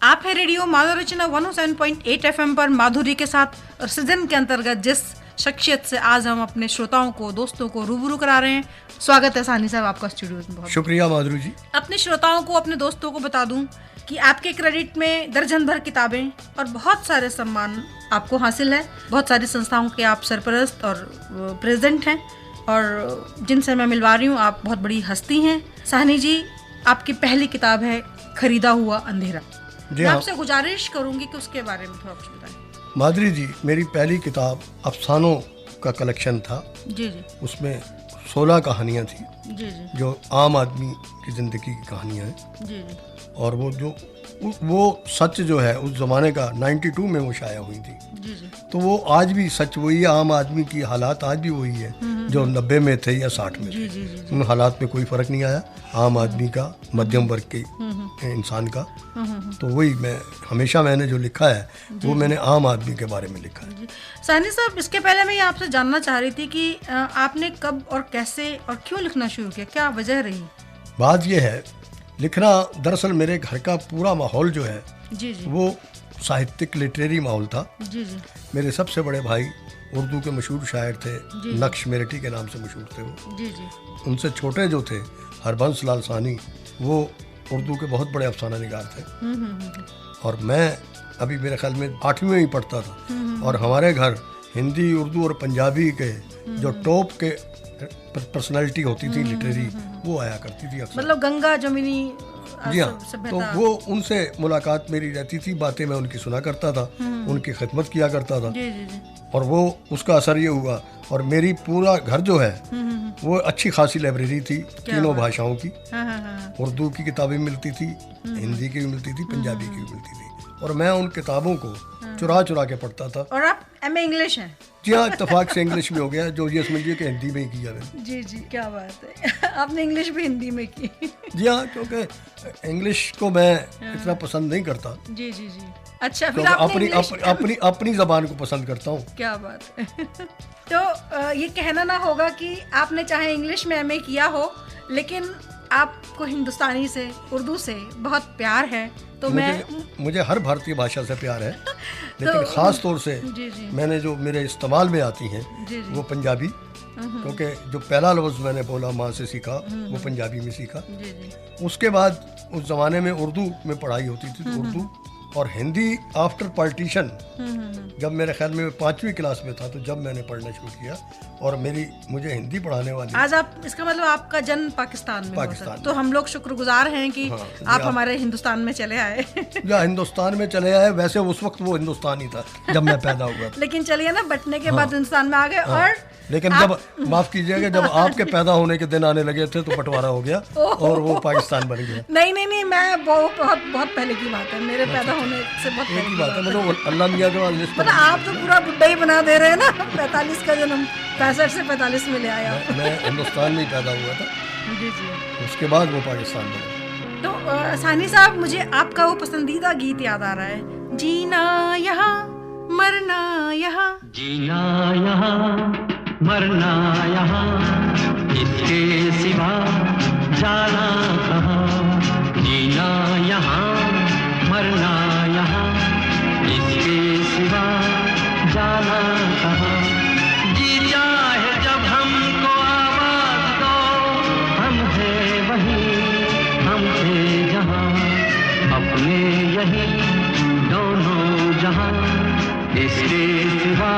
आप है radio माधुरचना 107.8 FM पर माधुरी के साथ और सीजन के अंतर्गत जिस शख्सियत से आज हम अपने श्रोताओं को, दोस्तों को रूबरू करा रहे हैं। स्वागत है साहनी साहब आपका स्टूडियो में। बहुत शुक्रिया माधुरी जी। अपने श्रोताओं को, अपने दोस्तों को बता दूं कि आपके क्रेडिट में दर्जन भर किताबें और बहुत सारे सम्मान आपको हासिल है। बहुत सारी संस्थाओं के आप सरपरस्त और प्रेसिडेंट हैं और जिनसे मैं मिलवा रही हूँ आप बहुत बड़ी हस्ती हैं। साहनी जी, आपकी पहली किताब है खरीदा हुआ अंधेरा। मैं आपसे गुजारिश करूंगी कि उसके बारे में थोड़ा कुछ बताएं। माधुरी जी, मेरी पहली किताब अफसानों का कलेक्शन था। जी जी। उसमें 16 कहानियाँ थी। जी जी। जो आम आदमी की ज़िंदगी की कहानियाँ हैं। जी जी। और वो सच जो है उस ज़माने का 92 में वो शाया हुई थी। जी जी। तो वो आज भी सच वही है। आम आदमी की हालात आज भी वही है जो 90 में थे या 60 में थे। उन हालात में कोई फ़र्क नहीं आया। आम आदमी का, मध्यम वर्ग के इंसान का। तो वही मैंने जो लिखा है वो मैंने आम आदमी के बारे में लिखा है। साहनी साहब, इसके पहले मैं आपसे जानना चाह रही थी कि आपने कब और कैसे और क्यों लिखना शुरू किया, क्या वजह रही? बात ये है, लिखना दरअसल मेरे घर का पूरा माहौल जो है जी जी। वो साहित्यिक लिटरेरी माहौल था। जी जी। मेरे सबसे बड़े भाई उर्दू के मशहूर शायर थे, नक्श मेरठी के नाम से मशहूर थे वो। जी जी। उनसे छोटे जो थे हरबंस लाल सानी, वो उर्दू के बहुत बड़े अफसाना निगार थे। और मैं अभी मेरे ख्याल में 8वीं में ही पढ़ता था। और हमारे घर हिंदी, उर्दू और पंजाबी के जो टॉप के पर्सनालिटी होती थी लिटरेरी, वो आया करती थी अक्सर। मतलब गंगा जमुनी। जी हाँ। तो वो उनसे मुलाकात मेरी रहती थी, बातें मैं उनकी सुना करता था, उनकी खिदमत किया करता था। जी जी जी। और वो उसका असर ये हुआ। और मेरी पूरा घर जो है वो अच्छी खासी लाइब्रेरी थी, तीनों भाषाओं की। उर्दू की किताबें मिलती थी, हिंदी की भी मिलती थी, पंजाबी की भी मिलती थी। और मैं उन किताबों को चुरा चुरा के पढ़ता था। और आप एमए इंग्लिश हैं? जी हाँ, इत्तेफाक से इंग्लिश में हो गया, जो ये समझिए कि हिंदी में ही किया मैंने। जी जी, क्या बात है। आपने इंग्लिश भी हिंदी में की? जी हाँ, क्योंकि इंग्लिश को मैं इतना पसंद नहीं करता। जी जी जी। अच्छा, फिर आपने अपनी ज़बान को पसंद करता हूँ। क्या बात है। तो ये कहना ना होगा कि आपने चाहे इंग्लिश में एमए किया हो, लेकिन आपको हिंदुस्तानी से, उर्दू से बहुत प्यार है। तो मुझे हर भारतीय भाषा से प्यार है। लेकिन ख़ास तौर से मैंने जो मेरे इस्तेमाल में आती हैं वो पंजाबी, क्योंकि जो पहला लफ्ज़ मैंने बोला माँ से सीखा वो पंजाबी में सीखा। उसके बाद उस ज़माने में उर्दू में पढ़ाई होती थी, तो उर्दू और हिंदी आफ्टर पार्टीशन, जब मेरे ख्याल में 5वीं क्लास में था, तो जब मैंने पढ़ना शुरू किया। और मुझे हिंदी पढ़ाने वाली, आज आप, इसका मतलब आपका जन्म पाकिस्तान में हुआ, तो हम लोग शुक्रगुजार हैं कि आप हमारे हिंदुस्तान में चले आए। या हिंदुस्तान में चले आए, वैसे उस वक्त वो हिंदुस्तान ही था जब मैं पैदा हुआ था। लेकिन चलिए ना, बटने के बाद हिंदुस्तान में आ गए। और लेकिन जब, माफ कीजिएगा, जब आपके पैदा होने के दिन आने लगे थे तो बंटवारा हो गया और वो पाकिस्तान बन गया। नहीं, मैं बहुत पहले की बात है, मेरे पैदा होने से बहुत पहले की बात है। मतलब अल्लाह मियां के बाद आप तो पूरा बुड्ढा ही बना दे रहे हैं ना। 45 का जन्म, 65 से 45 में ले आया। मैं हिंदुस्तान में ही पैदा हुआ था। जी जी। उसके बाद वो पाकिस्तान बना। तो साहनी साहब, मुझे आपका वो पसंदीदा गीत याद आ रहा है, जीना यहाँ मरना यहाँ। जीना यहाँ मरना यहाँ, इसके सिवा जाना कहाँ। जीना यहाँ मरना यहाँ, इसके सिवा जाना कहाँ। जी चाहे जब हमको आवाज दो, हम हैं वहीं, हम थे जहाँ, अपने यही दोनों जहाँ, इसके सिवा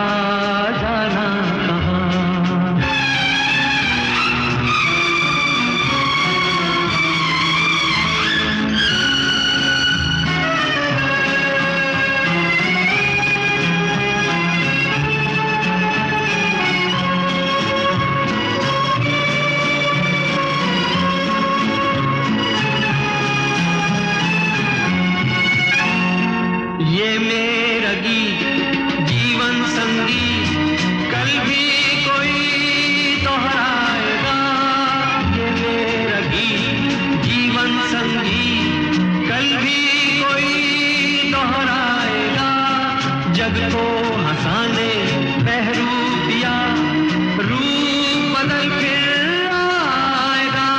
जाना कहाँ। ये मेरा गीत जीवन संगीत, कल भी कोई दोहराएगा। ये मेरा गीत जीवन संगीत, कल भी कोई दोहराएगा। जग को हंसाने बहरूप दिया, रूप बदल फिर आएगा।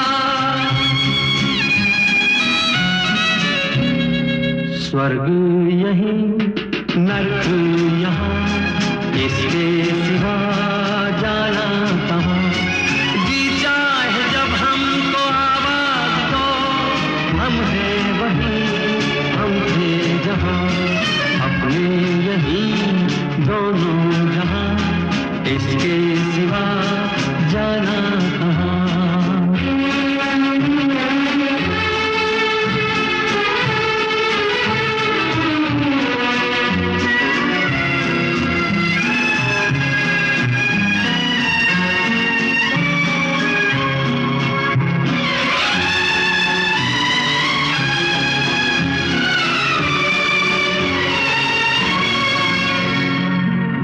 स्वर्ग यही नरक यहाँ, इसके सिवा जाना कहाँ। जी चाहे जब हमको आवाज दो, हम हैं वहीं, हम थे जहाँ, अपने यही दोनों जहाँ, इसके सिवा जाना कहाँ।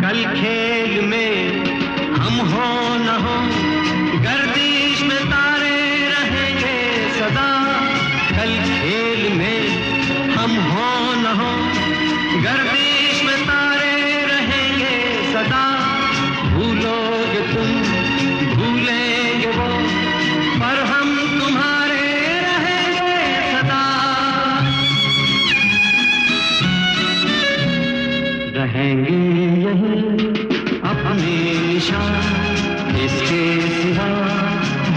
कल खेल में हम हो न हो, गर्दिश में तारे रहेंगे सदा। कल खेल में हम हो न हो, गर्दिश में तारे रहेंगे सदा। भूलोगे तुम, भूलेंगे वो, पर हम तुम्हारे रहेंगे सदा। रहेंगे यही अपने निशान, इसके सिवा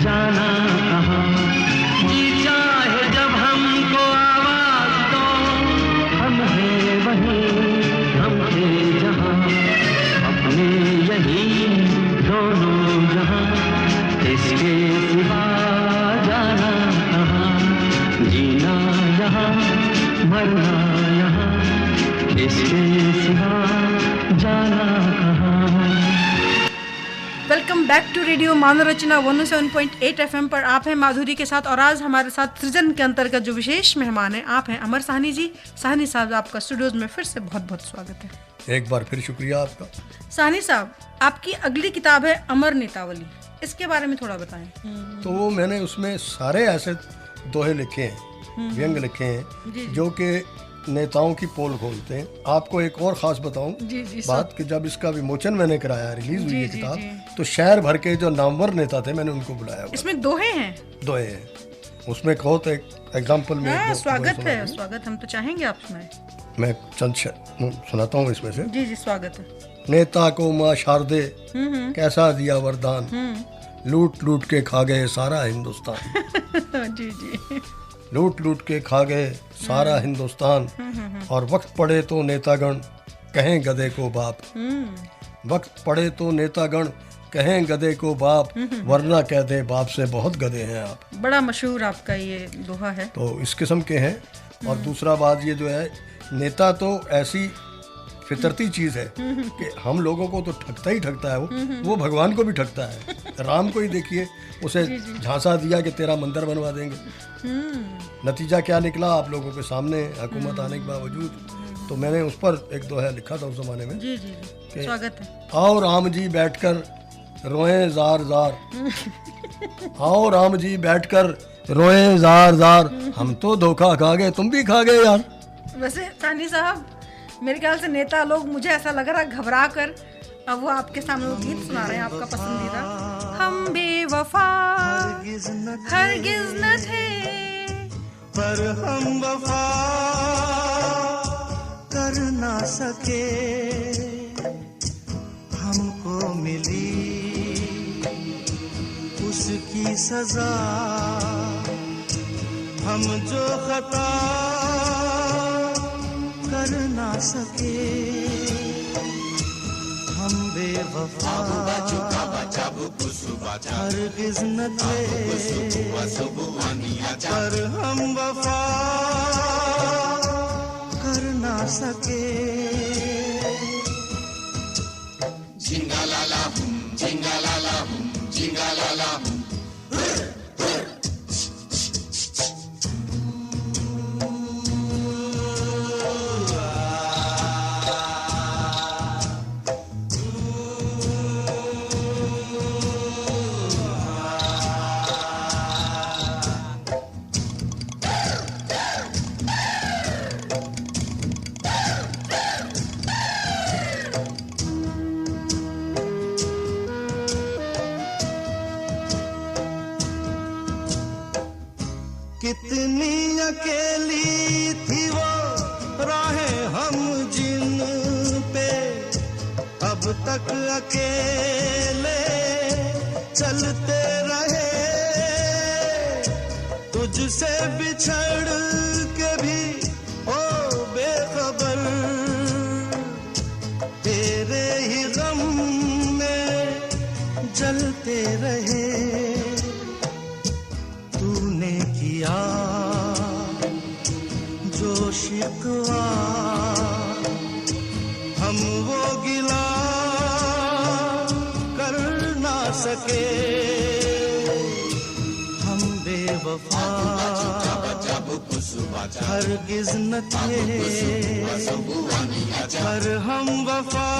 जाना कहाँ। जी चाहे जब हमको आवाज दो, हम हैं वहीं, हम थे जहाँ, अपने यही दोनों जहाँ, इसके सिवा जाना कहाँ। जीना यहाँ, मरना यहाँ, इसके सिवा जाना कहाँ। Welcome back to radio Manav Rachna 107.8 FM पर। आप हैं माधुरी के साथ और आज हमारे साथ सृजन के अंतर्गत जो विशेष मेहमान हैं आप हैं अमर साहनी जी। साहनी साहब, आपका स्टूडियोज में फिर से बहुत बहुत स्वागत है। एक बार फिर शुक्रिया आपका। साहनी साहब, आपकी अगली किताब है अमर नेतावली, इसके बारे में थोड़ा बताएं। तो मैंने उसमें सारे ऐसे दोहे लिखे हैं, व्यंग लिखे हैं जो कि नेताओं की पोल खोलते हैं। आपको एक और खास बताऊं बात कि जब इसका विमोचन मैंने कराया, रिलीज हुई ये किताब, तो शहर भर के जो नामवर नेता थे मैंने उनको बुलाया। इसमें दोहे हैं? दोहे हैं उसमें। कहो तो एक एग्जाम्पल में स्वागत है, स्वागत हम तो चाहेंगे आप सुनाएं। मैं चंद सुनाता हूँ इसमें से। जी स्वागत है। नेता को माँ शारदे कैसा दिया वरदान, लूट लूट के खा गए सारा हिंदुस्तान। जी लूट लूट के खा गए सारा हिंदुस्तान, और वक्त पड़े तो नेतागण कहें गधे को बाप। वक्त पड़े तो नेतागण कहें गधे को बाप, वरना कह दे बाप से बहुत गधे हैं आप। बड़ा मशहूर आपका ये दोहा है। तो इस किस्म के हैं। और दूसरा बात ये जो है, नेता तो ऐसी फितरती चीज है कि हम लोगों को तो ठगता ही ठगता है, वो भगवान को भी ठगता है। राम को ही देखिए, उसे झांसा दिया कि तेरा मंदिर बनवा देंगे, नतीजा क्या निकला आप लोगों के सामने हुकूमत आने के बावजूद। तो मैंने उस पर एक दोहा लिखा था उस जमाने में। जी स्वागत है। आओ राम जी बैठकर रोए जार जार, आओ राम जी बैठकर रोए जार जार, हम तो धोखा खा गए तुम भी खा गए यार। वैसे साहनी साहब, मेरे ख्याल से नेता लोग, मुझे ऐसा लग रहा है घबरा कर अब वो आपके सामने वो गीत सुना रहे हैं आपका पसंदीदा। हम बेवफा हरगिज न थे, पर हम वफा कर ना सके। हमको मिली उसकी सजा, हम जो खता कर ना सके। हम बेवफा हरगिज न थे, पर हम वफा कर ना सके। जिंगा लाला हूँ, जिंगा लाला हूँ, जिंगा लाला हूँ। तक अकेले चलते रहे, तुझसे बिछड़ के भी ओ बेखबर, तेरे ही गम में जलते रहे। तूने किया जो शिकवा, हम वो गिला कर ना सके, हम बेवफा हरगिज न थे, पर हम वफा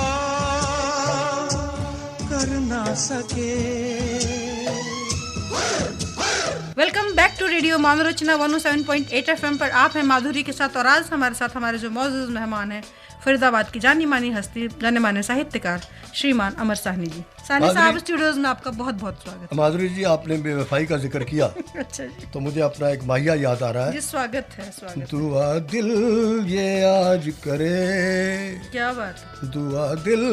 कर ना सके। Welcome back to radio Manorachna 107.8 FM पर। आप हैं माधुरी के साथ और आज हमारे साथ हमारे जो मौजूद मेहमान हैं फरीदाबाद की जानी मानी हस्ती, जाने माने साहित्यकार श्रीमान अमर साहनी जी। साहनी साहब स्टूडियोज में आपका बहुत बहुत स्वागत। माधुरी जी, आपने बेवफाई का जिक्र किया अच्छा जी, तो मुझे अपना एक माहिया याद आ रहा है। जी स्वागत है, स्वागत। दुआ दिल ये आज करे, क्या बात, दुआ दिल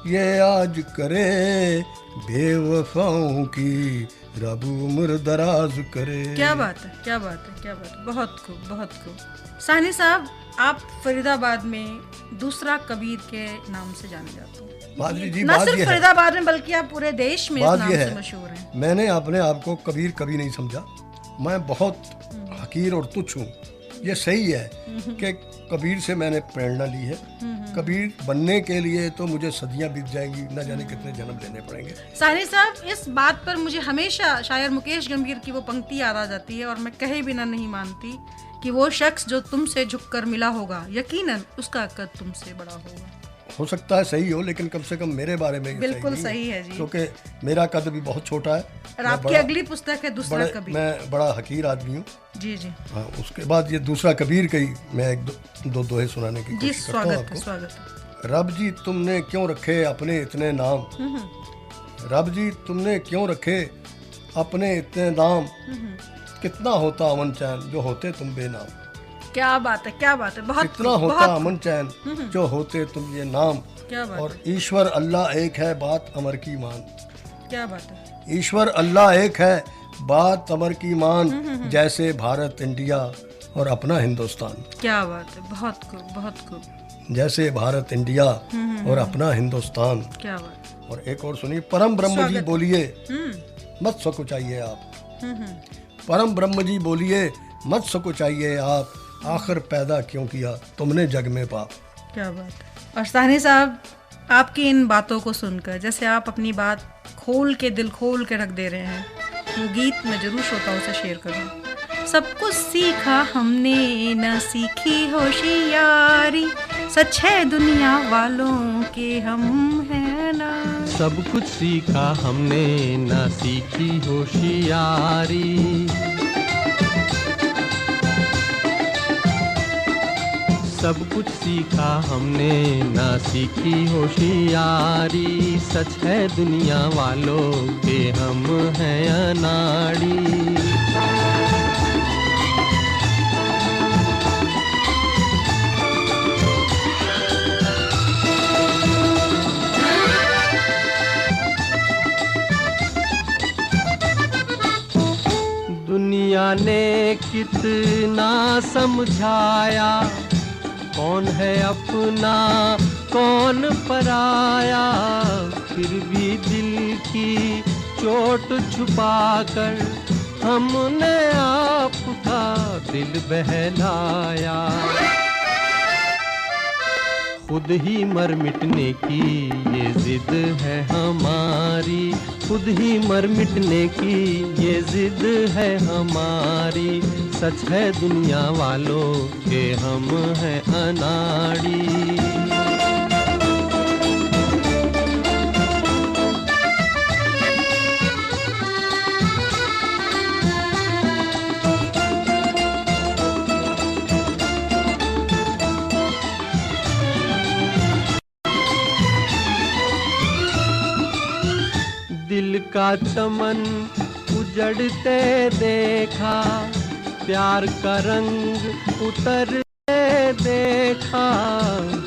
ये आज करे, बेवफाओं की रब उम्र दराज करे। क्या बात है, क्या बात है, क्या बात है, बहुत खूब, बहुत खूब। साहनी साहब, आप फरीदाबाद में दूसरा कबीर के नाम से जाने जाते हैं। माधुरी जी, न सिर्फ फरीदाबाद में बल्कि आप पूरे देश में इस नाम से मशहूर हैं। मैंने अपने आप को कबीर कभी नहीं समझा, मैं बहुत हकीर और तुच्छ हूँ। ये सही है कि कबीर से मैंने प्रेरणा ली है। कबीर बनने के लिए तो मुझे सदियां बीत जाएंगी, न जाने कितने जन्म लेने पड़ेंगे। साहनी साहब, इस बात पर मुझे हमेशा शायर मुकेश गंभीर की वो पंक्ति याद आ जाती है और मैं कहे बिना नहीं मानती कि वो शख्स जो तुमसे झुककर मिला होगा, यकीनन उसका कद तुमसे बड़ा होगा। हो सकता है सही हो, लेकिन कम से कम मेरे बारे में बिल्कुल सही है जी, क्योंकि मेरा कद भी बहुत छोटा है। और आपकी अगली पुस्तक है दूसरा कबीर। मैं बड़ा हकीर आदमी हूँ। जी जी। हाँ, उसके बाद ये दूसरा कबीर का ही मैं एक दो दोहे सुनाने की कोशिश करता हूँ आपको। स्वागत है। रब जी तुमने क्यों रखे अपने इतने नाम, रब जी तुमने क्यों रखे अपने इतने नाम, कितना होता अमन चैन जो होते तुम बेनाम। क्या बात है, क्या बात है, बहुत कितना होता अमन चैन जो होते तुम ये नाम। क्या बात और ईश्वर अल्लाह एक है बात अमर की मान। क्या बात है, ईश्वर अल्लाह एक है बात अमर की मान, जैसे भारत इंडिया और अपना हिंदुस्तान। क्या बात है, बहुत खूब, बहुत खूब। जैसे भारत इंडिया और अपना हिंदुस्तान। क्या बात। और एक और सुनिए, परम ब्रह्म जी बोलिए मत सकुचाइए आप, परम ब्रह्म जी बोलिए मत सकुचाइए आप, आखिर पैदा क्यों किया तुमने जग में पाप। क्या बात है। और साहनी साहब, आपकी इन बातों को सुनकर जैसे आप अपनी बात खोल के, दिल खोल के रख दे रहे हैं, वो गीत में जरूर श्रोताओं से शेयर करूँ। सब कुछ सीखा हमने न सीखी होशियारी, सच है दुनिया वालों के हम हैं ना। सब कुछ सीखा हमने न सीखी होशियारी, सब कुछ सीखा हमने ना सीखी होशियारी, सच है दुनिया वालों के हम हैं अनाड़ी। दुनिया ने कितना समझाया, कौन है अपना कौन पराया, फिर भी दिल की चोट छुपाकर हमने आपका दिल बहलाया। खुद ही मर मिटने की ये जिद है हमारी, खुद ही मर मिटने की ये जिद है हमारी, सच है दुनिया वालों के हम हैं अनाड़ी। दिल का चमन उजड़ते देखा, प्यार का रंग उतरते देखा,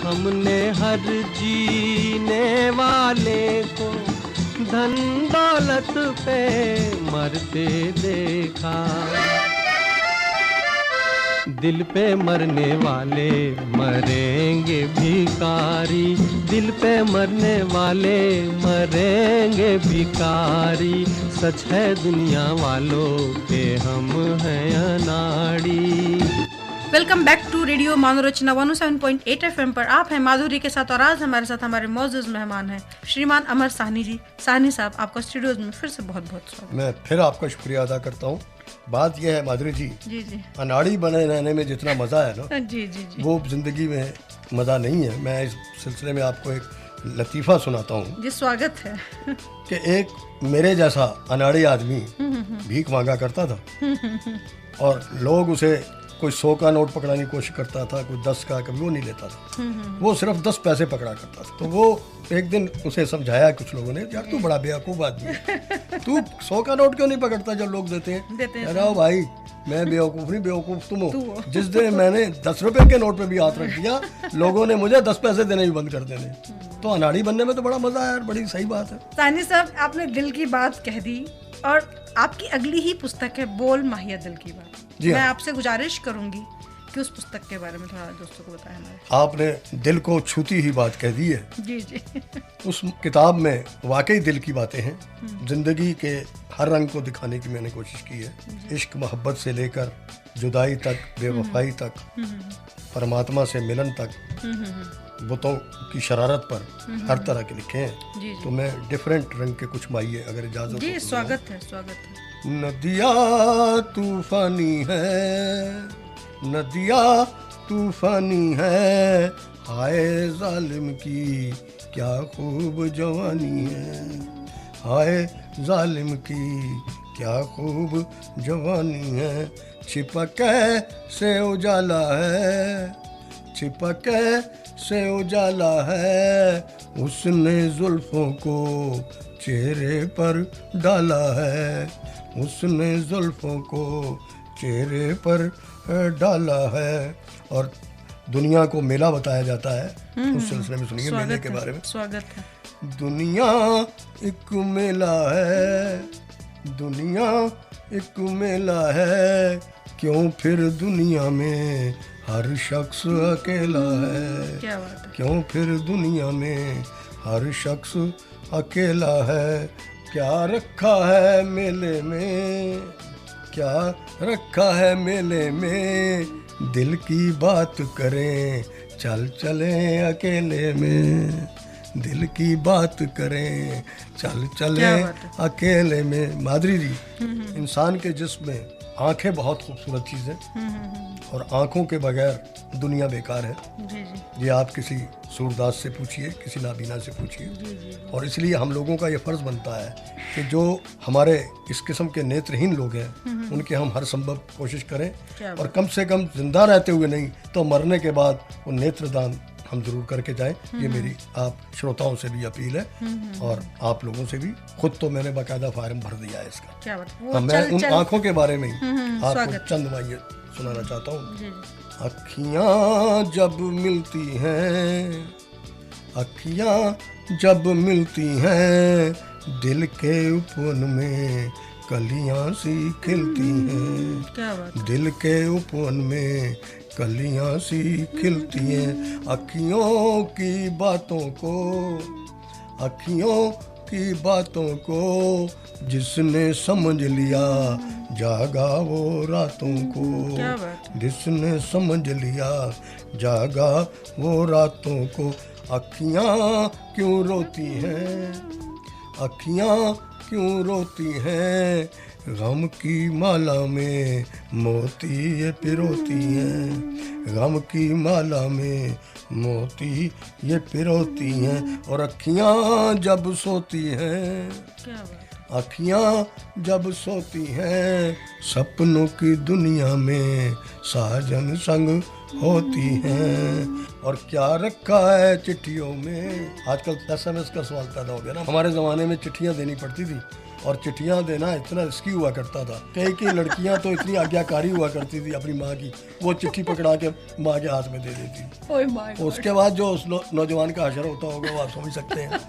हम हमने हर जीने वाले को धन दौलत पे मरते देखा। दिल पे मरने वाले मरेंगे भिखारी, दिल पे मरने वाले मरेंगे भिखारी। सच है दुनिया वालों के हम हैं अनाड़ी। Welcome back to radio Manorachna 107.8 FM पर आप हैं माधुरी के साथ और आज हमारे साथ हमारे मौजूद मेहमान हैं श्रीमान अमर साहनी जी। साहनी साहब, आपका स्टूडियोज में फिर से बहुत बहुत स्वागत। मैं फिर आपका शुक्रिया अदा करता हूँ। बात यह है माधुरी जी, जी अनाड़ी बने रहने में जितना मजा है ना, जी वो जिंदगी में मजा नहीं है। मैं इस सिलसिले में आपको एक लतीफ़ा सुनाता हूँ जी। स्वागत है। कि एक मेरे जैसा अनाड़ी आदमी भीख मांगा करता था और लोग उसे कोई 100 का नोट पकड़ाने की कोशिश करता था, कोई 10 का, कभी वो नहीं लेता था। वो सिर्फ 10 पैसे पकड़ा करता था। तो वो एक दिन उसे समझाया कुछ लोगों ने, यार तू बड़ा बेवकूफ़ आदमी है, तू 100 का नोट क्यों नहीं पकड़ता जब लोग देते हैं। अरे भाई, मैं बेवकूफ़ नहीं, बेवकूफ़ तुम हो। जिस दिन मैंने 10 रुपए के नोट पे भी हाथ रख दिया, लोगों ने मुझे 10 पैसे देने भी बंद कर देने। तो अनाड़ी बनने में तो बड़ा मजा है यार, बड़ी सही बात है। साहनी साहब, आपने दिल की बात कह दी और आपकी अगली ही पुस्तक है बोल माहिया दिल की बात। मैं आपसे गुजारिश करूंगी कि उस पुस्तक के बारे में थोड़ा दोस्तों को बताएं हमारे। आपने दिल को छूती ही बात कह दी है। जी उस किताब में वाकई दिल की बातें हैं। जिंदगी के हर रंग को दिखाने की मैंने कोशिश की है। इश्क मोहब्बत से लेकर जुदाई तक, बेवफाई तक, परमात्मा से मिलन तक, बुतों की शरारत पर, हर तरह के लिखे हैं। तो मैं डिफरेंट रंग के कुछ माहिए अगर इजाजत जी। स्वागत है, स्वागत है। नदिया तूफानी है, नदिया तूफानी है, हाय जालिम की क्या खूब जवानी है, हाय जालिम की क्या खूब जवानी है। छिपक से उजाला है, छिपक से उजाला है, उसने जुल्फों को चेहरे पर डाला है, उसने जुल्फों को चेहरे पर डाला है। और दुनिया को मेला बताया जाता है। उस सिलसिले में सुनिए मेले के बारे में। स्वागत है। दुनिया एक मेला है, दुनिया एक मेला है, क्यों फिर दुनिया में हर शख्स अकेला है। क्या बात है। क्यों फिर दुनिया में हर शख्स अकेला है। क्या रखा है मेले में, क्या रखा है मेले में, दिल की बात करें चल चलें अकेले में, दिल की बात करें चल चलें अकेले में। माधुरी जी, इंसान के जिस्म में आंखें बहुत खूबसूरत चीज़ है और आंखों के बगैर दुनिया बेकार है। ये आप किसी सूरदास से पूछिए, किसी नाबीना से पूछिए। और इसलिए हम लोगों का ये फ़र्ज़ बनता है कि जो हमारे इस किस्म के नेत्रहीन लोग हैं उनके हम हर संभव कोशिश करें और कम से कम जिंदा रहते हुए नहीं तो मरने के बाद वो नेत्रदान हम जरूर करके जाएं। ये मेरी आप श्रोताओं से भी अपील है और आप लोगों से भी। खुद तो मैंने बाकायदा फार्म भर दिया है इसका। क्या बात। मैं उन आंखों के बारे में ही आपको चंद वाक्य सुनाना चाहता हूँ। अखियाँ जब मिलती हैं, अखियाँ जब मिलती हैं, दिल के उपवन में कलियाँ सी खिलती हैं। क्या बात। दिल के उपवन में कलियाँ सी खिलती हैं। अखियों की बातों को, अखियों की बातों को जिसने समझ लिया जागा वो रातों को, जिसने समझ लिया जागा वो रातों को। अखियाँ क्यों रोती हैं, अखियाँ क्यों रोती हैं, गम की माला में मोती ये पिरोती हैं, गम की माला में मोती ये पिरोती हैं। और अखियाँ जब सोती हैं, अखियाँ जब सोती हैं, सपनों की दुनिया में साजन संग होती हैं। और क्या रखा है चिट्ठियों में। आजकल SMS का सवाल पैदा हो गया ना। हमारे ज़माने में चिट्ठियाँ देनी पड़ती थी और चिट्ठियाँ देना इतना रिस्की हुआ करता था। कई लड़कियाँ तो इतनी आज्ञाकारी हुआ करती थी अपनी माँ की, वो चिट्ठी पकड़ा के माँ के हाथ में दे देती। उसके बाद जो उस नौजवान का हशर होता होगा वो आप समझ सकते हैं।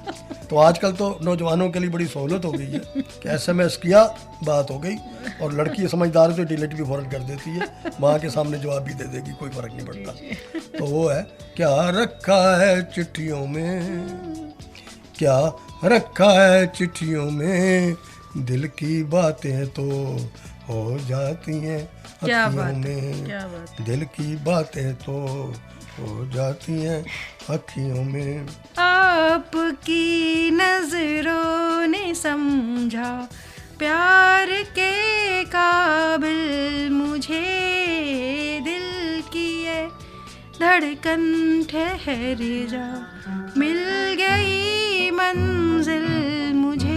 तो आजकल तो नौजवानों के लिए बड़ी सहूलत हो गई है कि SMS किया, बात हो गई, और लड़की समझदार तो डिलीट भी फ़ौरन कर देती है, माँ के सामने जवाब भी दे देगी, कोई फ़र्क नहीं पड़ता। तो वो है क्या रखा है चिट्ठियों में, क्या रखा है चिट्ठियों में, दिल की बातें तो हो जाती हैं अखियों में, दिल की बातें तो हो जाती हैं अखियों में। आपकी नजरों ने समझा प्यार के काबिल मुझे, दिल की ये धड़कन ठहर जा, मिल गई मंजिल मुझे।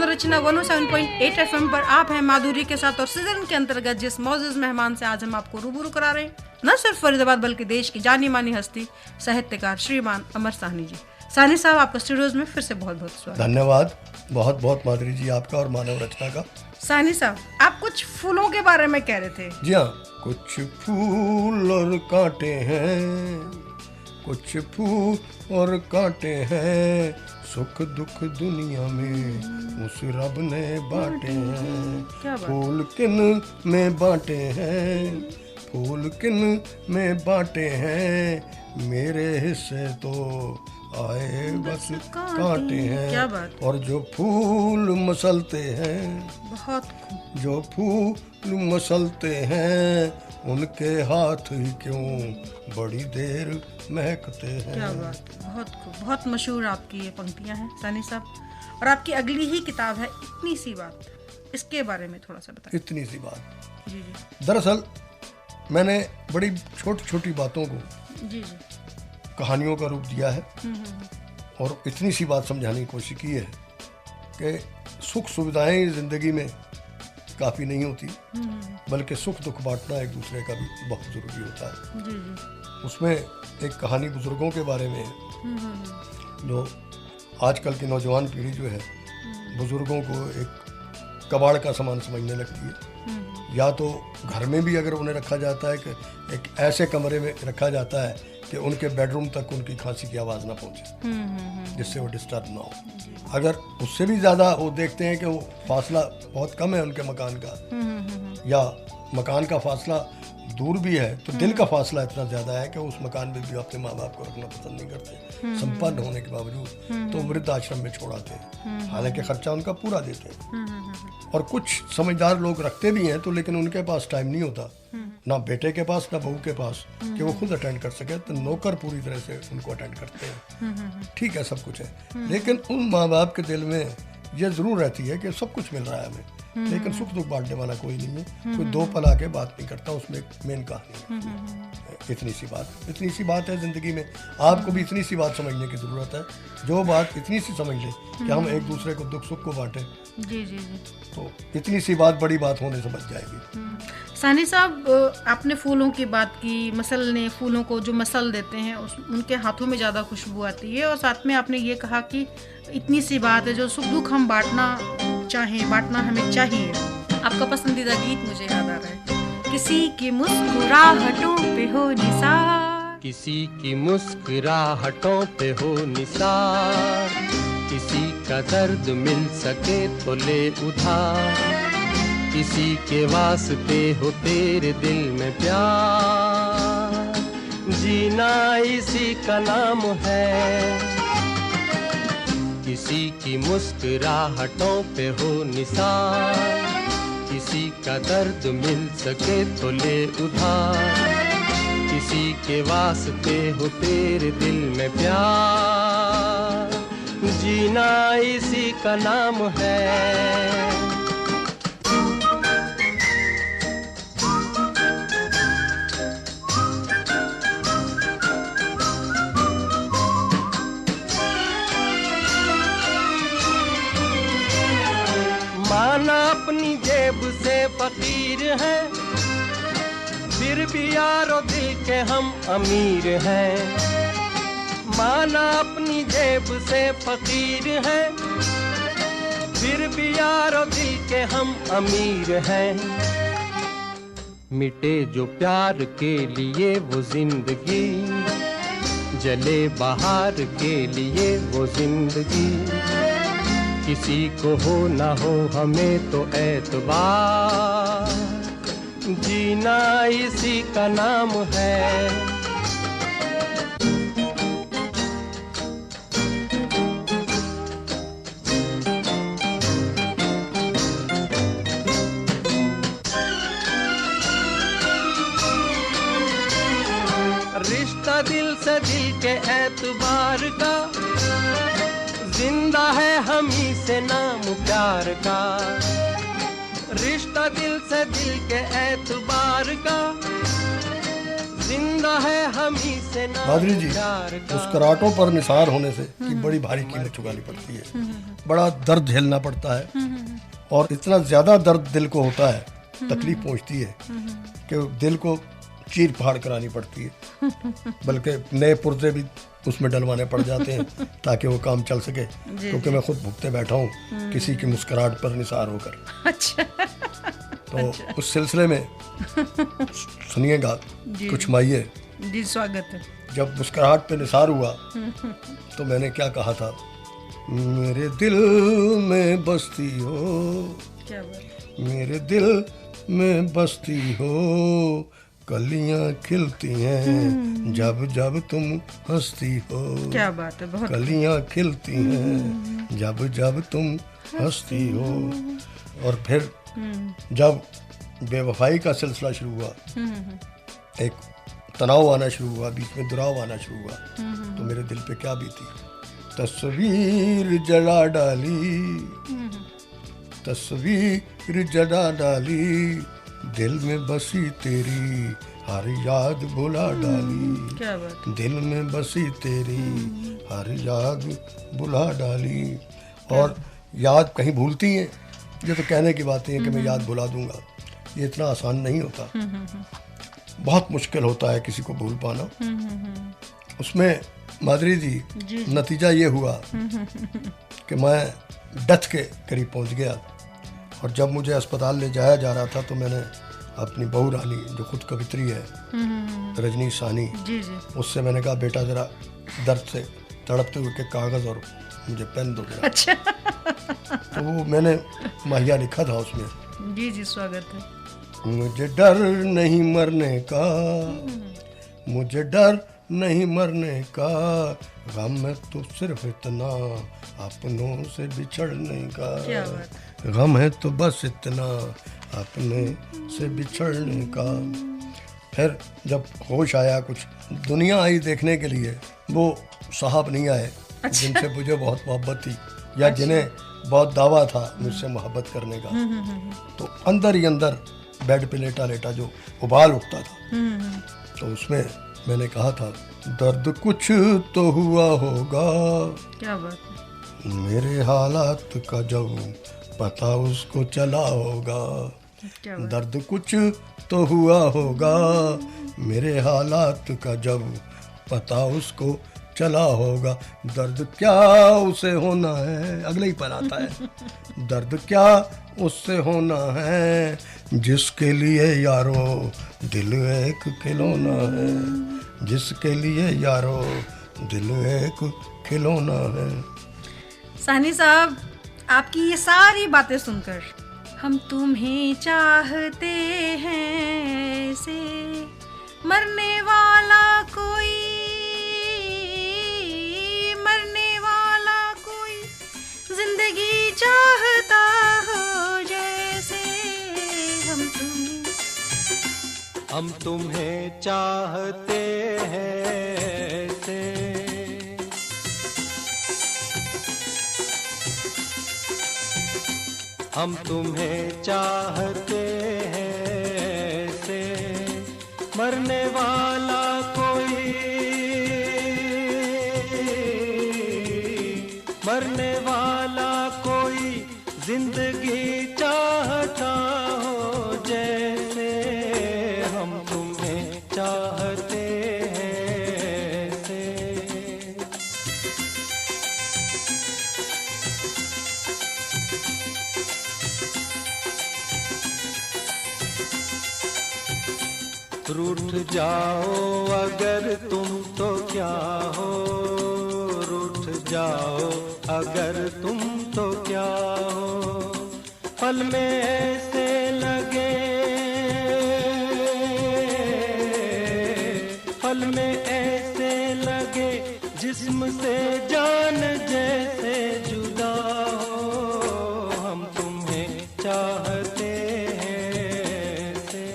रचना 107.8 FM पर आप हैं माधुरी के साथ, और सीजन के अंतर्गत जिस मौजूद मेहमान से आज हम आपको रूबरू करा रहे हैं, न सिर्फ फरीदाबाद बल्कि देश की जानी मानी हस्ती साहित्यकार श्रीमान अमर साहनी जी। सानी साहब, आपका स्टूडियोज में फिर से बहुत बहुत स्वागत। धन्यवाद बहुत बहुत माधुरी जी आपका और मानव रचना का। सानी साहब, आप कुछ फूलों के बारे में कह रहे थे। जी हाँ, कुछ फूल और कांटे हैं, कुछ फूल और कांटे हैं, सुख दुख दुनिया में उस रब ने बांटे हैं। फूल किन में बांटे हैं, फूल किन में बांटे हैं, मेरे हिस्से तो आए बस कांटे हैं। क्या बात। और जो फूल मसलते हैं, बहुत जो फूल मसलते हैं, उनके हाथ ही क्यों बड़ी देर महकते हैं। क्या बात, बहुत खूब, बहुत मशहूर आपकी ये पंक्तियां हैं सानी साहब। और आपकी अगली ही किताब है इतनी सी बात, इसके बारे में थोड़ा सा बताइए। इतनी सी बात, जी जी दरअसल मैंने बड़ी छोटी छोटी बातों को जी जी कहानियों का रूप दिया है और इतनी सी बात समझाने की कोशिश की है कि सुख सुविधाएं ज़िंदगी में काफ़ी नहीं होती, बल्कि सुख दुख बांटना एक दूसरे का भी बहुत ज़रूरी होता है। जी जी। उसमें एक कहानी बुज़ुर्गों के बारे में है, जो आजकल की नौजवान पीढ़ी जो है बुज़ुर्गों को एक कबाड़ का सामान समझने लगती है। या तो घर में भी अगर उन्हें रखा जाता है कि एक ऐसे कमरे में रखा जाता है कि उनके बेडरूम तक उनकी खांसी की आवाज़ ना पहुंचे, जिससे वो डिस्टर्ब ना हो। अगर उससे भी ज़्यादा वो देखते हैं कि वो फासला बहुत कम है उनके मकान का, या मकान का फासला दूर भी है तो दिल का फासला इतना ज़्यादा है कि उस मकान में भी अपने माँ बाप को रखना पसंद नहीं करते, संपन्न होने के बावजूद, तो वृद्ध आश्रम में छोड़ाते हैं, हालांकि खर्चा उनका पूरा देते हैं। और कुछ समझदार लोग रखते भी हैं तो, लेकिन उनके पास टाइम नहीं होता, ना बेटे के पास ना बहू के पास, कि वो खुद अटेंड कर सके, तो नौकर पूरी तरह से उनको अटेंड करते हैं। ठीक है, सब कुछ है, लेकिन उन माँ बाप के दिल में ये जरूर रहती है कि सब कुछ मिल रहा है हमें, लेकिन सुख दुख बांटने वाला कोई नहीं है, कोई दो पल आके बात नहीं करता। उसमें एक मेन कहानी है। इतनी सी बात है जिंदगी में। आपको भी इतनी सी बात समझने की जरूरत है। जो बात इतनी सी समझ ले कि हम एक दूसरे को दुख सुख को बांटे, जी जी जी, तो इतनी सी बात बड़ी बात होने से बच जाएगी। सानी साहब, आपने फूलों की बात की, मसलने फूलों को जो मसल देते हैं उनके हाथों में ज़्यादा खुशबू आती है, और साथ में आपने ये कहा कि इतनी सी बात है जो सुख दुख हम बांटना चाहें, बांटना हमें चाहिए। आपका पसंदीदा गीत मुझे याद आ रहा है, किसी की मुस्कुराहटों पे हो निसार, किसी की मुस्कुराहटों पे हो निसार, किसी का दर्द मिल सके तो ले उधार, किसी के वास्ते हो तेरे दिल में प्यार, जीना इसी का नाम है। किसी की मुस्कुराहटों पे हो निसार, किसी का दर्द मिल सके तो ले उधार, किसी के वास्ते हो तेरे दिल में प्यार, जीना इसी का नाम है। माना अपनी जेब से फकीर है, फिर भी यारो दिल के हम अमीर हैं। माना अपनी जेब से फकीर है, फिर भी यारो दिल के हम अमीर हैं। मिटे जो प्यार के लिए वो जिंदगी, जले बाहर के लिए वो जिंदगी, किसी को हो ना हो हमें तो एतबार, जीना इसी का नाम है। रिश्ता दिल से दिल के एतबार का, जिंदा है हम ही से नाम प्यार का। रिश्ता दिल से दिल के एतबार का, जिंदा है हम ही से नाम माधुरी जी, प्यार का। मुस्कुराहटों पर निसार होने से कि बड़ी भारी कीमत चुकानी पड़ती है, बड़ा दर्द झेलना पड़ता है, और इतना ज्यादा दर्द दिल को होता है, तकलीफ पहुंचती है कि दिल को चीर फाड़ करानी पड़ती है, बल्कि नए पुर्जे भी उसमें डलवाने पड़ जाते हैं ताकि वो काम चल सके, क्योंकि मैं खुद भुगते बैठा हूँ किसी की मुस्कुराहट पर निसार होकर। अच्छा। तो उस सिलसिले में सुनिएगा कुछ माइये। जी स्वागत है। जब मुस्कुराहट पे निसार हुआ तो मैंने क्या कहा था, मेरे दिल में बसती हो, क्या बात, मेरे दिल में बसती हो, कलियां खिलती हैं जब जब तुम हंसती हो। क्या बात है, बहुत कलियां खिलती हैं जब जब तुम हंसती हो। और फिर जब बेवफाई का सिलसिला शुरू हुआ, एक तनाव आना शुरू हुआ, बीच में दुराव आना शुरू हुआ, तो मेरे दिल पे क्या बीती। तस्वीर जला डाली, तस्वीर जला डाली, दिल में बसी तेरी हर याद भुला डाली। क्या बात, दिल में बसी तेरी हर याद भुला डाली। और याद कहीं भूलती हैं, ये तो कहने की बातें हैं कि मैं याद भुला दूंगा, ये इतना आसान नहीं होता। बहुत मुश्किल होता है किसी को भूल पाना। उसमें माधुरी जी नतीजा ये हुआ कि मैं डेथ के करीब पहुंच गया। और जब मुझे अस्पताल ले जाया जा रहा था तो मैंने अपनी बहू रानी, जो खुद कवित्री है, रजनी सानी, उससे मैंने कहा, बेटा जरा दर्द से तड़पते हुए के कागज और मुझे पेन दो जरा। अच्छा। तो वो मैंने माहिया लिखा था उसमें। जी जी स्वागत है। मुझे डर नहीं मरने का, मुझे डर नहीं मरने का, गम है तो सिर्फ इतना अपनों से बिछड़ने का। क्या बात, गम है तो बस इतना अपने से बिछड़ने का। फिर जब होश आया, कुछ दुनिया आई देखने के लिए, वो साहब नहीं आए जिनसे मुझे बहुत मोहब्बत थी या जिन्हें बहुत दावा था मुझसे मोहब्बत करने का। तो अंदर ही अंदर बेड पे लेटा लेटा जो उबाल उठता था, तो उसमें मैंने कहा था, दर्द कुछ तो हुआ होगा। क्या बात, मेरे हालात का जब पता उसको चला होगा। क्या बात, दर्द कुछ तो हुआ होगा, मेरे हालात का जब पता उसको चला होगा। दर्द क्या उसे होना है, अगले ही पर आता है, दर्द क्या उससे होना है, जिसके लिए यारो दिल एक खिलौना है, जिसके लिए यारो दिल एक खिलौना है। साहनी साहब, आपकी ये सारी बातें सुनकर हम तुम्हें चाहते हैं से मरने वाला कोई, मरने वाला कोई जिंदगी चाहता हो जैसे हम तुम्हें चाहते हैं से। हम तुम्हें चाहते हैं से मरने वाला कोई, मरने वाला कोई जिंदगी चाहता हो जैसे हम तुम्हें चाहते हैं से। रूठ जाओ अगर तुम तो क्या हो, रूठ जाओ अगर तुम तो क्या हो, पल में ऐसे लगे, पल में ऐसे लगे जिस्म से जान जैसे जुदा हो। हम तुम्हें चाहते हैं से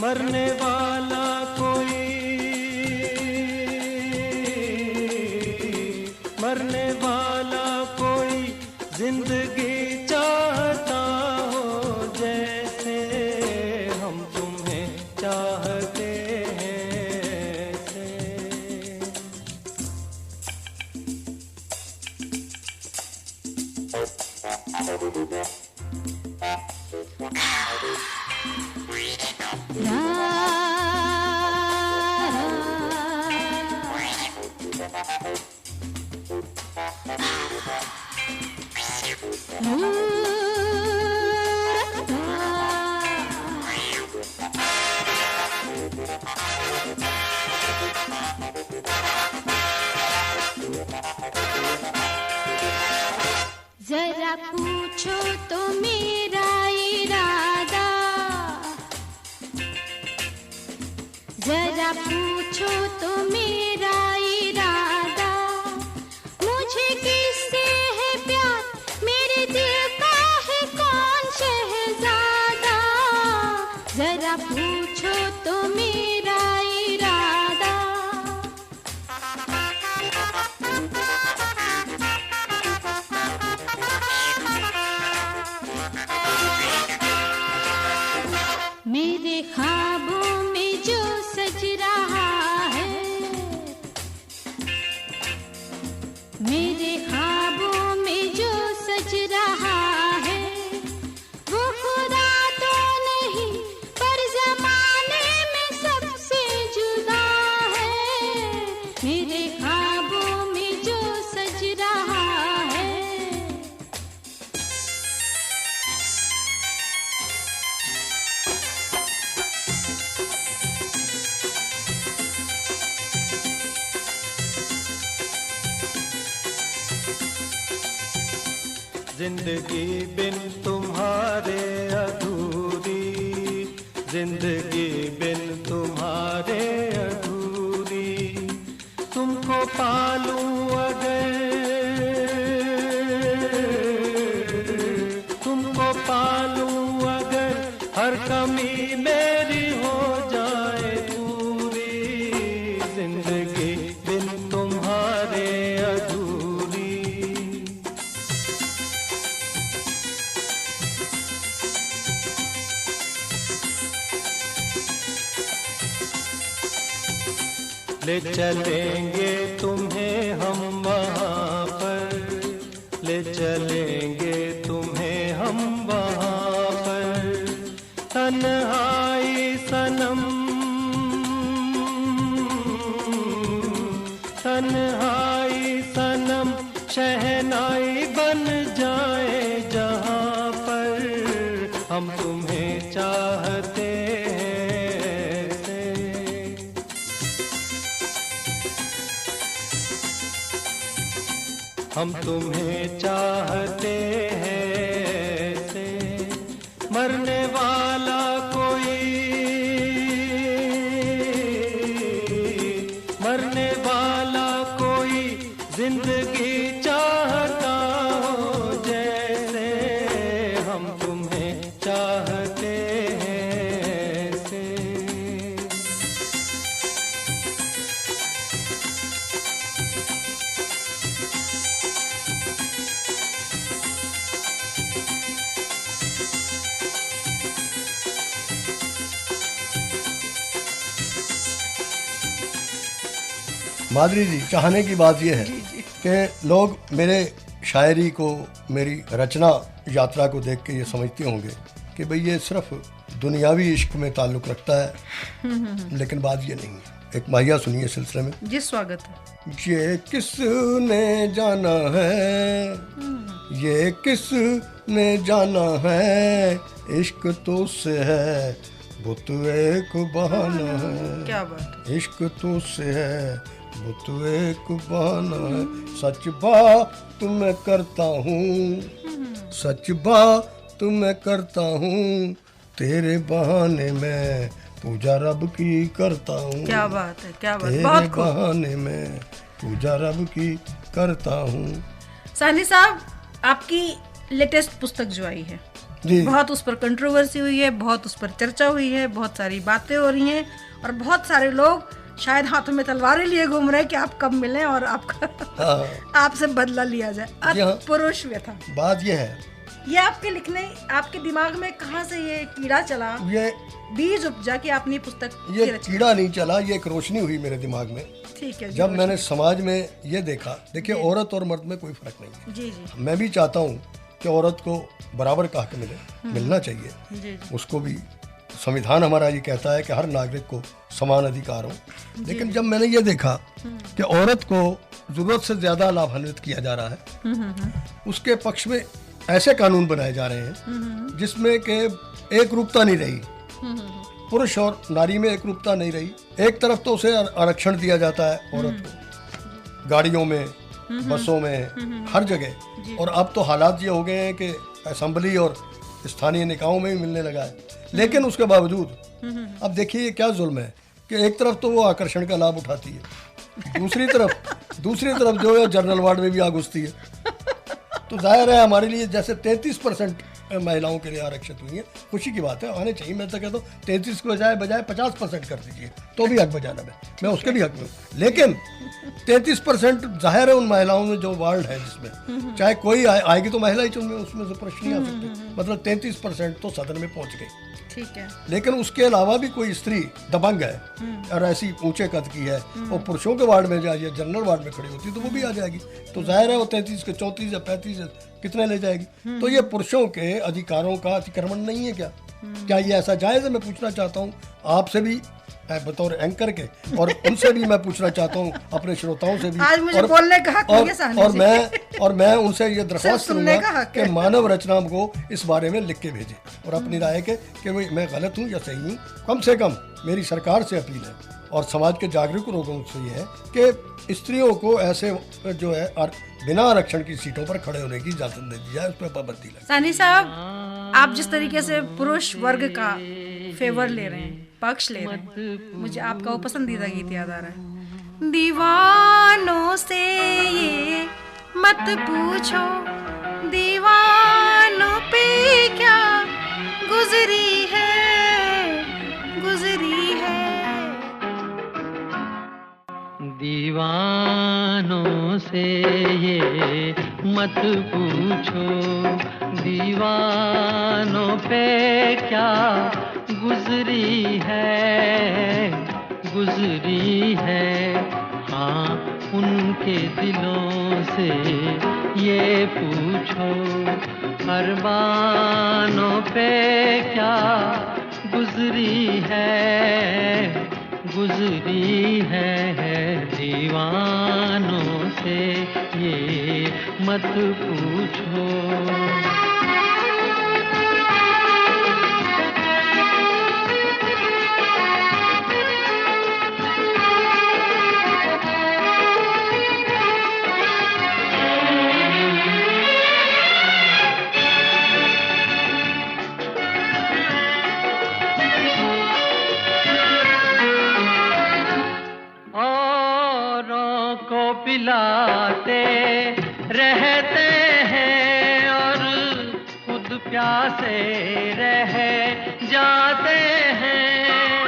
मरने वाला कोई, मरने वाला कोई जिंदगी चाहता हो जैसे हम तुम्हें चाहते हैं से। जरा पूछो तो मेरा इरादा, जरा पूछो तो मेरा इरादा, मुझे किससे है प्यार, मेरे दिल का है कौन शहजादा, जरा पूछो तो मेरा इरादा। मेरे ख्वाबों में जो सज रहा है, मेरे ख्वाबों में जो सज रहा है, वो खुदा तो नहीं पर जमाने में सबसे जुदा है, मेरे ख्वाबों में जो सज रहा है। जिंदगी बिन तुम्हारे अधूरी, जिंदगी बिन तुम्हारे अधूरी, तुमको पालूं अगर, तुमको पालूं अगर, हर कमी मेरी हो जाए पूरी, जिंदगी बिन तुम्हारे अधूरी। ले चलेंगे तुम्हें हम वहाँ पर, ले चलेंगे तुम्हें हम वहाँ पर, तन्हाई सनम, तन्हाई सनम, शहनाई बन जाए जहाँ पर, हम तुम्हें चाहते हम तुम्हें चाहते हैं से, मरने वाला कोई, मरने वाला कोई, जिंदगी चाहता हो जैसे, हम तुम्हें चाहते हैं से। माधुरी जी, चाहने की बात यह है कि लोग मेरे शायरी को, मेरी रचना यात्रा को देख के ये समझते होंगे कि भाई ये सिर्फ दुनियावी इश्क में ताल्लुक़ रखता है, लेकिन बात ये नहीं है। एक माहिया सुनिए सिलसिले में। जी, स्वागत है। ये किसने जाना है, ये किसने जाना है, इश्क तो से है वो तो एक बहाना है। क्या बात है। इश्क तो से है वो तो एक बहाना है। सच बात मैं करता हूँ, सच बात मैं करता हूँ, तेरे बहाने में पूजा रब की करता हूँ। क्या बात है, क्या बात। तेरे बहाने में पूजा रब की करता हूँ। साहनी साहब, आपकी लेटेस्ट पुस्तक जो आई है जी, बहुत उस पर कंट्रोवर्सी हुई है, बहुत उस पर चर्चा हुई है, बहुत सारी बातें हो रही हैं और बहुत सारे लोग शायद हाथों में तलवारें लिए घूम रहे हैं कि आप कब मिलें और आपका आपसे बदला लिया जाए। पुरुष व्यथा, बात यह है, ये आपके लिखने, आपके दिमाग में कहाँ से ये कीड़ा चला, ये बीज उपजा कि आपने पुस्तक ये कीड़ा नहीं चला, ये एक रोशनी हुई मेरे दिमाग में। ठीक है। जब मैंने समाज में ये देखा, देखिए औरत और मर्द में कोई फर्क नहीं है। जी जी। मैं भी चाहता हूँ कि औरत को बराबर का हक मिले, मिलना चाहिए। जी। उसको भी संविधान हमारा ये कहता है कि हर नागरिक को समान अधिकार हो। लेकिन जब मैंने ये देखा कि औरत को जरूरत से ज्यादा लाभान्वित किया जा रहा है, उसके पक्ष में ऐसे कानून बनाए जा रहे हैं जिसमें कि एक रूपता नहीं रही, पुरुष और नारी में एक रूपता नहीं रही। एक तरफ तो उसे आरक्षण दिया जाता है औरत को, गाड़ियों में, बसों में, हर जगह। और अब तो हालात ये हो गए हैं कि असेंबली और स्थानीय निकायों में भी मिलने लगा है। लेकिन उसके बावजूद अब देखिए क्या जुल्म है कि एक तरफ तो वो आकर्षण का लाभ उठाती है, दूसरी तरफ जो है जनरल वार्ड में भी आ घुसती है। तो जाहिर है हमारे लिए जैसे 33% महिलाओं के लिए आरक्षित हुई है, खुशी की बात है, आने चाहिए। मैं तो कहता हूँ 33 के बजाय 50% कर दीजिए तो भी हक बजाना मैं उसके भी हक में हूँ। लेकिन 33% जाहिर है उन महिलाओं में जो वार्ड है जिसमें चाहे कोई आएगी तो महिला ही चुने, उसमें से पुरुष नहीं आ सकते। मतलब 33% तो सदन में पहुँच गई, ठीक है। लेकिन उसके अलावा भी कोई स्त्री दबंग है और ऐसी ऊंचे कद की है और पुरुषों के वार्ड में जाए, जनरल वार्ड में खड़ी होती तो वो भी आ जाएगी। तो जाहिर है वो 33 के 34 या 35 कितने ले जाएगी। तो ये पुरुषों के अधिकारों का अतिक्रमण नहीं है क्या ये ऐसा जायज़ है? मैं पूछना चाहता हूँ आपसे भी बतौर एंकर के, और उनसे भी मैं पूछना चाहता हूँ, अपने श्रोताओं से भी। आज मुझे बोलने का हक नहीं है साहनी जी। और मैं उनसे ये दरख्वास्त करूँगा कि मानव रचना को इस बारे में लिख के भेजें और अपनी राय के कि मैं गलत हूँ या सही हूँ। कम से कम मेरी सरकार से अपील है और समाज के जागरूक लोगों से ये है कि स्त्रियों को ऐसे जो है बिना आरक्षण की सीटों पर खड़े होने की इजाजत दे दी जाए, उस पर पाबंदी लगे। सानी साहब, आप जिस तरीके से पुरुष वर्ग का फेवर ले रहे हैं, पक्ष ले रहे हैं, मुझे आपका वो पसंदीदा गीत याद आ रहा है। दीवानों से ये मत पूछो, दीवानों पे क्या गुजरी है। दीवानों से ये मत पूछो, दीवानों पे क्या गुजरी है। हाँ, उनके दिलों से ये पूछो, अरमानों पे क्या गुजरी है। दीवानों से ये मत पूछो। पिलाते रहते हैं और खुद प्यासे रह जाते हैं।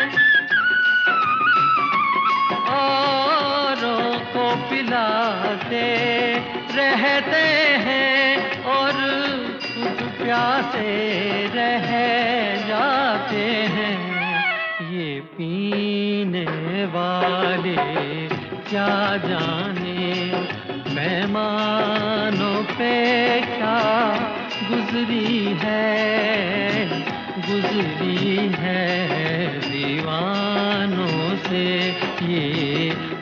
औरों को पिलाते रहते हैं और खुद प्यासे रह जाते हैं। ये पीने वाले क्या जाने मेहमानों पे क्या गुजरी है। दीवानों से ये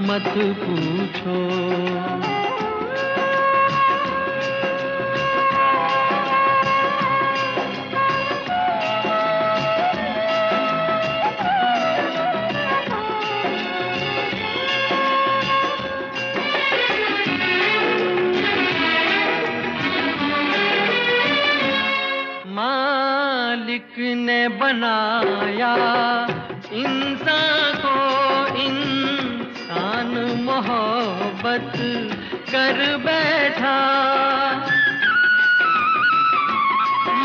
मत पूछो। मालिक ने बनाया इंसान को, इंसान मोहब्बत कर बैठा।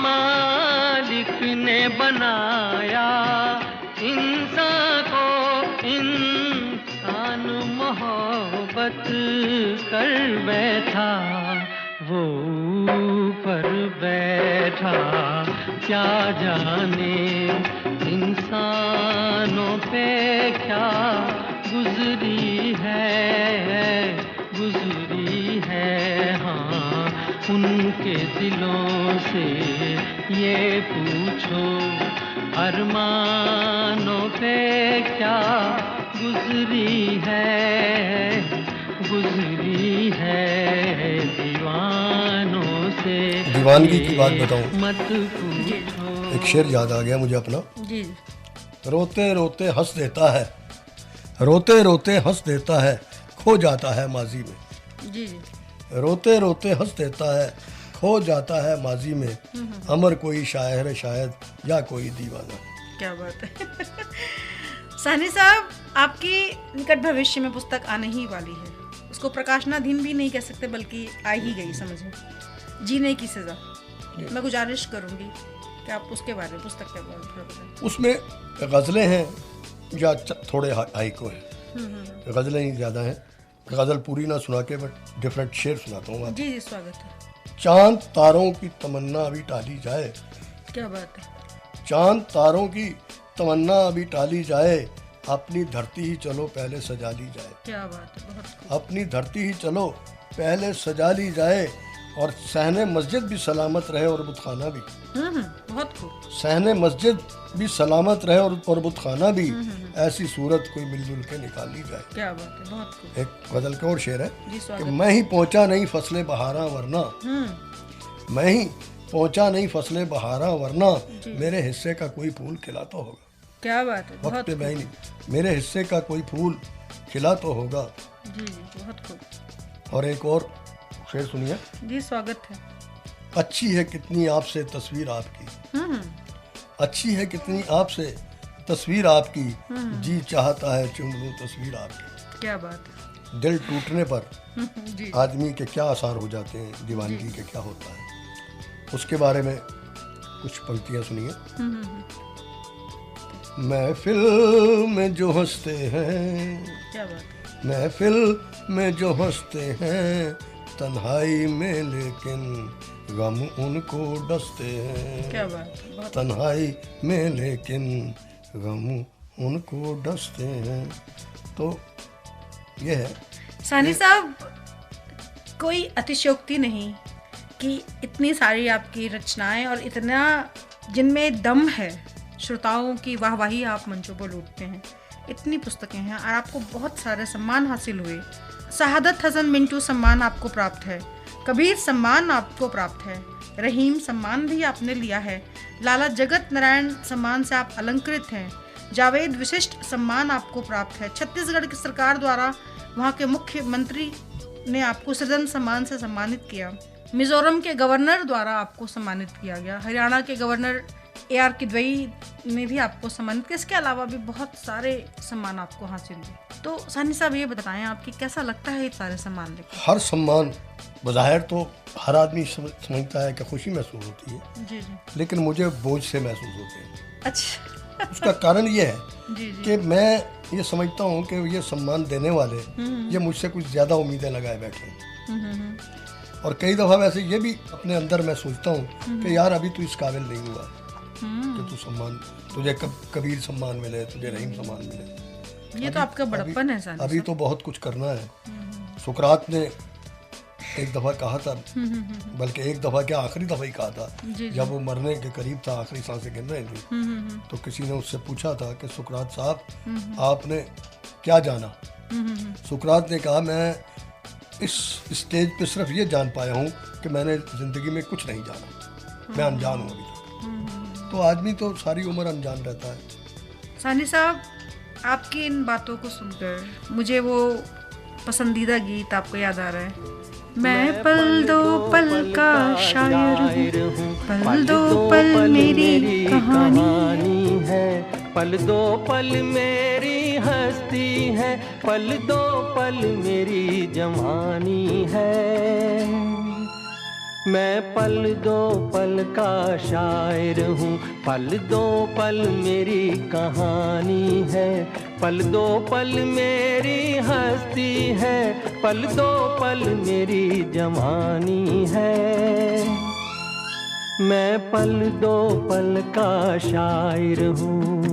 मालिक ने बनाया इंसान को, इंसान मोहब्बत कर बैठा। वो ऊपर बैठा क्या जाने इंसानों पे क्या गुजरी है। हाँ, उनके दिलों से ये पूछो, अरमानों पे क्या गुजरी है। दीवानों से दीवानगी की बात बताऊं, मत पूछो। एक शेर याद आ गया मुझे अपना। जी रोते रोते हंस देता है, रोते रोते हंस देता है, खो जाता है माजी में। जी रोते रोते हंस देता है, खो जाता है माजी में। अमर कोई शायर है शायद, या कोई दीवाना। क्या बात है। साहनी साहब, आपकी निकट भविष्य में पुस्तक आने ही वाली है। उसको प्रकाशनाधीन भी नहीं कह सकते, बल्कि आ ही गई समझे, जीने की सजा। मैं गुजारिश करूंगी कि आप उसके बारे में, पुस्तक के बारे में थोड़ा बताएं। उसमें गज़लें हैं या थोड़े हाइको हैं। गज़लें ही ज़्यादा हैं। गज़ल पूरी ना सुना के बट डिफरेंट शेर सुनाता हूँ। जी जी, स्वागत है। चांद तारों की तमन्ना अभी टाली जाए, क्या बात है। चांद तारों की तमन्ना अभी टाली जाए, अपनी धरती ही चलो पहले सजा ली जाए। क्या बात है, बहुत खूब। अपनी धरती ही चलो पहले सजा ली जाए, और सहने मस्जिद भी सलामत रहे और बुतखाना भी। बहुत खूब। सहने मस्जिद भी सलामत रहे और बुतखाना भी, ऐसी सूरत कोई मिलजुल के निकाल ली जाए। क्या बात है, बहुत खूब। एक गजल का और शेर है जी, स्वागत। कि मैं ही पहुंचा नहीं फसले बहारा वरना, मैं ही पहुंचा नहीं फसले बहारा वरना, मेरे हिस्से का कोई फूल खिला तो होगा। क्या बात है, वक्त बहुत पे खूब। मैं ही नहीं, मेरे हिस्से का कोई फूल खिला तो होगा। जी जी, बहुत खूब। और एक और शेर सुनिए। जी, स्वागत है। अच्छी है कितनी आपसे तस्वीर आपकी, अच्छी है कितनी आपसे तस्वीर आपकी, जी चाहता है चुम लूं तस्वीर आपकी। क्या बात है। दिल टूटने पर जी आदमी के क्या आसार हो जाते हैं, दीवानगी के क्या होता है, उसके बारे में कुछ पंक्तियां सुनिए। महफिल में जो हंसते हैं, क्या बात है। महफिल में जो हंसते हैं, तन्हाई में लेकिन गम उनको डसते हैं। क्या बात है, बहुत तन्हाई में लेकिन गम उनको डसते हैं। तो ये है। सानी साहब, कोई अतिशयोक्ति नहीं कि इतनी सारी आपकी रचनाएं और इतना जिनमें दम है, श्रोताओं की वाहवाही आप मंचों पर लूटते हैं। इतनी पुस्तकें हैं और आपको बहुत सारे सम्मान हासिल हुए। शहादत हसन मिंटू सम्मान आपको प्राप्त है, कबीर सम्मान आपको प्राप्त है, रहीम सम्मान भी आपने लिया है, लाला जगत नारायण सम्मान से आप अलंकृत हैं, जावेद विशिष्ट सम्मान आपको प्राप्त है, छत्तीसगढ़ की सरकार द्वारा वहाँ के मुख्यमंत्री ने आपको सृजन सम्मान से सम्मानित किया, मिजोरम के गवर्नर द्वारा आपको सम्मानित किया गया, हरियाणा के गवर्नर AR किदवई ने भी आपको सम्मानित किया। इसके अलावा भी बहुत सारे सम्मान आपको हासिल हुए। तो सानी साहब, ये बताएं आपकी कैसा लगता है ये सारे सम्मान लेकर? हर सम्मान बज़ाहिर तो हर आदमी समझता है कि खुशी महसूस होती है, जी जी। लेकिन मुझे बोझ से महसूस होते हैं। अच्छा। उसका कारण ये है जी जी। कि मैं ये समझता हूँ कि ये सम्मान देने वाले ये मुझसे कुछ ज़्यादा उम्मीदें लगाए बैठे हैं। और कई दफ़ा वैसे ये भी अपने अंदर मैं सोचता हूँ कि यार अभी तू इस काबिल नहीं हुआ कि तू सम्मान, तुझे कबीर सम्मान मिले, तुझे रहीम सम्मान मिले। ये तो आपका बड़प्पन है सानी अभी तो बहुत कुछ करना है। सुकरात ने एक दफ़ा कहा था, बल्कि एक दफ़ा क्या आखिरी दफ़ा ही कहा था, जब वो मरने के करीब था, आखिरी सांसें गिन रही थी, तो किसी ने उससे पूछा था कि सुकरात साहब आपने क्या जाना? सुकरात ने कहा, मैं इस स्टेज पे सिर्फ ये जान पाया हूँ कि मैंने ज़िंदगी में कुछ नहीं जाना, मैं अनजान हूँ अभी तक। तो आदमी तो सारी उम्र अनजान रहता है। सानी साहब, आपकी इन बातों को सुनकर मुझे वो पसंदीदा गीत आपको याद आ रहा है। मैं पल दो पल का शायर हूँ, पल दो पल मेरी कहानी है, पल दो पल मेरी हस्ती है, पल दो पल मेरी जवानी है। मैं पल दो पल का शायर हूँ, पल दो पल मेरी कहानी है, पल दो पल मेरी हस्ती है, पल दो पल मेरी जवानी है। मैं पल दो पल का शायर हूँ।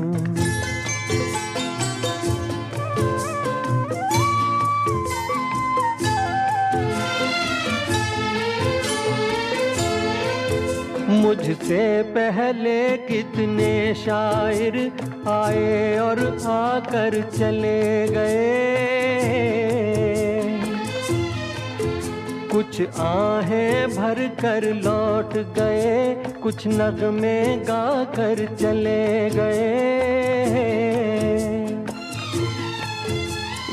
मुझसे पहले कितने शायर आए और आकर चले गए, कुछ कुछ आहें भर कर लौट गए, कुछ नगमे गा कर चले गए।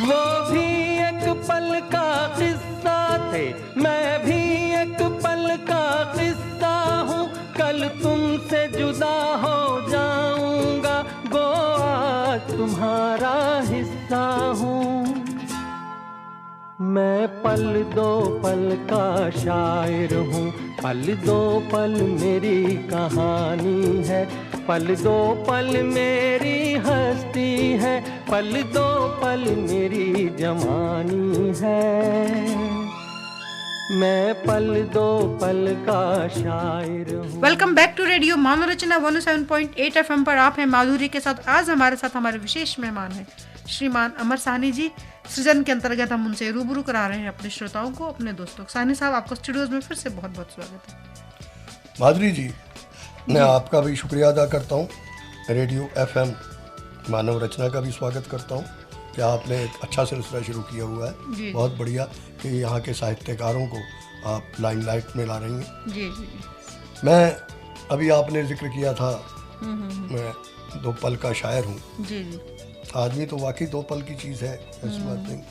वो भी एक पल का किस्सा थे, मैं भी एक पल का किस्सा हूँ। कल तुमसे जुदा हो जाऊंगा, गो आज तुम्हारा हिस्सा हूँ। मैं पल दो पल का शायर हूँ, पल दो पल मेरी कहानी है। पल दो पल मेरी हस्ती है, पल दो पल मेरी जवानी है। मैं पल दो पल का शायर हूँ। Welcome back to radio Manorachna 107.8 FM पर आप हैं माधुरी के साथ। आज हमारे साथ हमारे विशेष मेहमान हैं श्रीमान अमर साहनी जी। सृजन के अंतर्गत हम उनसे रूबरू करा रहे हैं अपने श्रोताओं को, अपने दोस्तों को। साहनी साहब, आपका स्टूडियोज में फिर से बहुत बहुत स्वागत है। माधुरी जी, मैं आपका भी शुक्रिया अदा करता हूँ। रेडियो FM मानव रचना का भी स्वागत करता हूँ कि आपने एक अच्छा सिलसिला शुरू किया हुआ है। बहुत बढ़िया कि यहाँ के साहित्यकारों को आप लाइमलाइट में ला रही हैं। जी जी। मैं अभी आपने जिक्र किया था मैं दो पल का शायर हूँ। जी जी। आदमी तो वाकई दो पल की चीज़ है, ऐसी बात नहीं।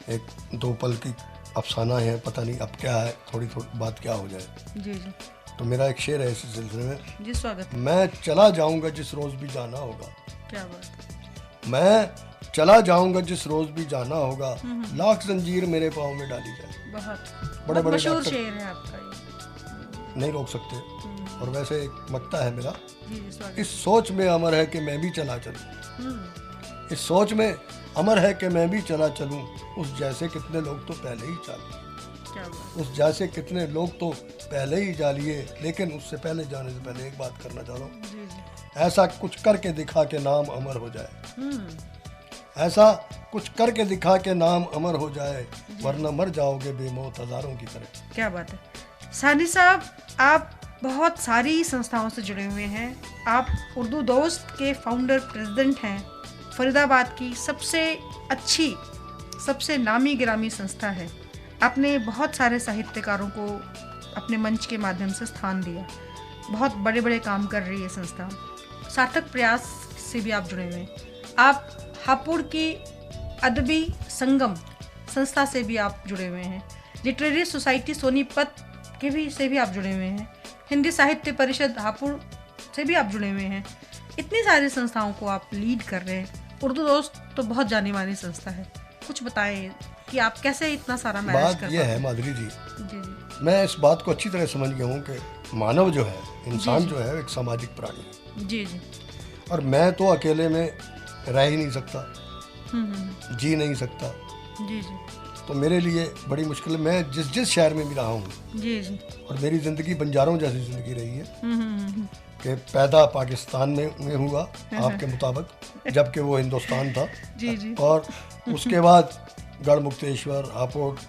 एक दो पल की अफसाना है, पता नहीं अब क्या है, थोड़ी बात क्या हो जाए। जी जी। तो मेरा एक शेर है इसी सिलसिले में। जी स्वागत। मैं चला जाऊंगा जिस रोज भी जाना होगा। क्या बात। मैं चला जाऊंगा जिस रोज भी जाना होगा, लाख जंजीर मेरे पाँव में डाली जाए। बहुत बड़े बड़े मशहूर शेर है आपका ये, नहीं रोक सकते। और वैसे एक मक्ता है मेरा, इस सोच में अमर है कि मैं भी चला चलूं। इस सोच में अमर है कि मैं भी चला चलूं, उस जैसे कितने लोग तो पहले ही चाले। उस जैसे कितने लोग तो पहले ही जालिए, लेकिन उससे पहले जाने से पहले एक बात करना चाह रहा हूँ। ऐसा कुछ करके दिखा के नाम अमर हो जाए। ऐसा कुछ करके दिखा के नाम अमर हो जाए, वरना मर जाओगे बेमौत हजारों की तरह। क्या बात है सानी साहब, आप बहुत सारी संस्थाओं से जुड़े हुए हैं। आप उर्दू दोस्त के फाउंडर प्रेसिडेंट हैं। फरीदाबाद की सबसे अच्छी, सबसे नामी गिरामी संस्था है। आपने बहुत सारे साहित्यकारों को अपने मंच के माध्यम से स्थान दिया। बहुत बड़े बड़े काम कर रही है संस्था। सार्थक प्रयास से भी आप जुड़े हुए हैं। आप हापुड़ की अदबी संगम संस्था से भी आप जुड़े हुए हैं। लिटरेरी सोसाइटी सोनीपत के भी से भी आप जुड़े हुए हैं। हिंदी साहित्य परिषद हापुड़ से भी आप जुड़े हुए हैं। इतनी सारी संस्थाओं को आप लीड कर रहे हैं। उर्दू दोस्त तो बहुत जानी मानी संस्था है। कुछ बताएं कि आप कैसे इतना सारा मैनेज कर पाते हैं। बात ये है माधुरी जी, मैं इस बात को अच्छी तरह समझ गया हूँ कि मानव जो है, इंसान जो है, एक सामाजिक प्राणी है। जी जी। और मैं तो अकेले में रह ही नहीं सकता, जी नहीं सकता। जी जी। तो मेरे लिए बड़ी मुश्किल है। मैं जिस शहर में भी रहा हूँ, जी जी, और मेरी ज़िंदगी बंजारों जैसी ज़िंदगी रही है कि पैदा पाकिस्तान में हुआ आपके मुताबिक, जबकि वो हिंदुस्तान था। जी जी। और उसके बाद गढ़मुक्तेश्वर हापुड़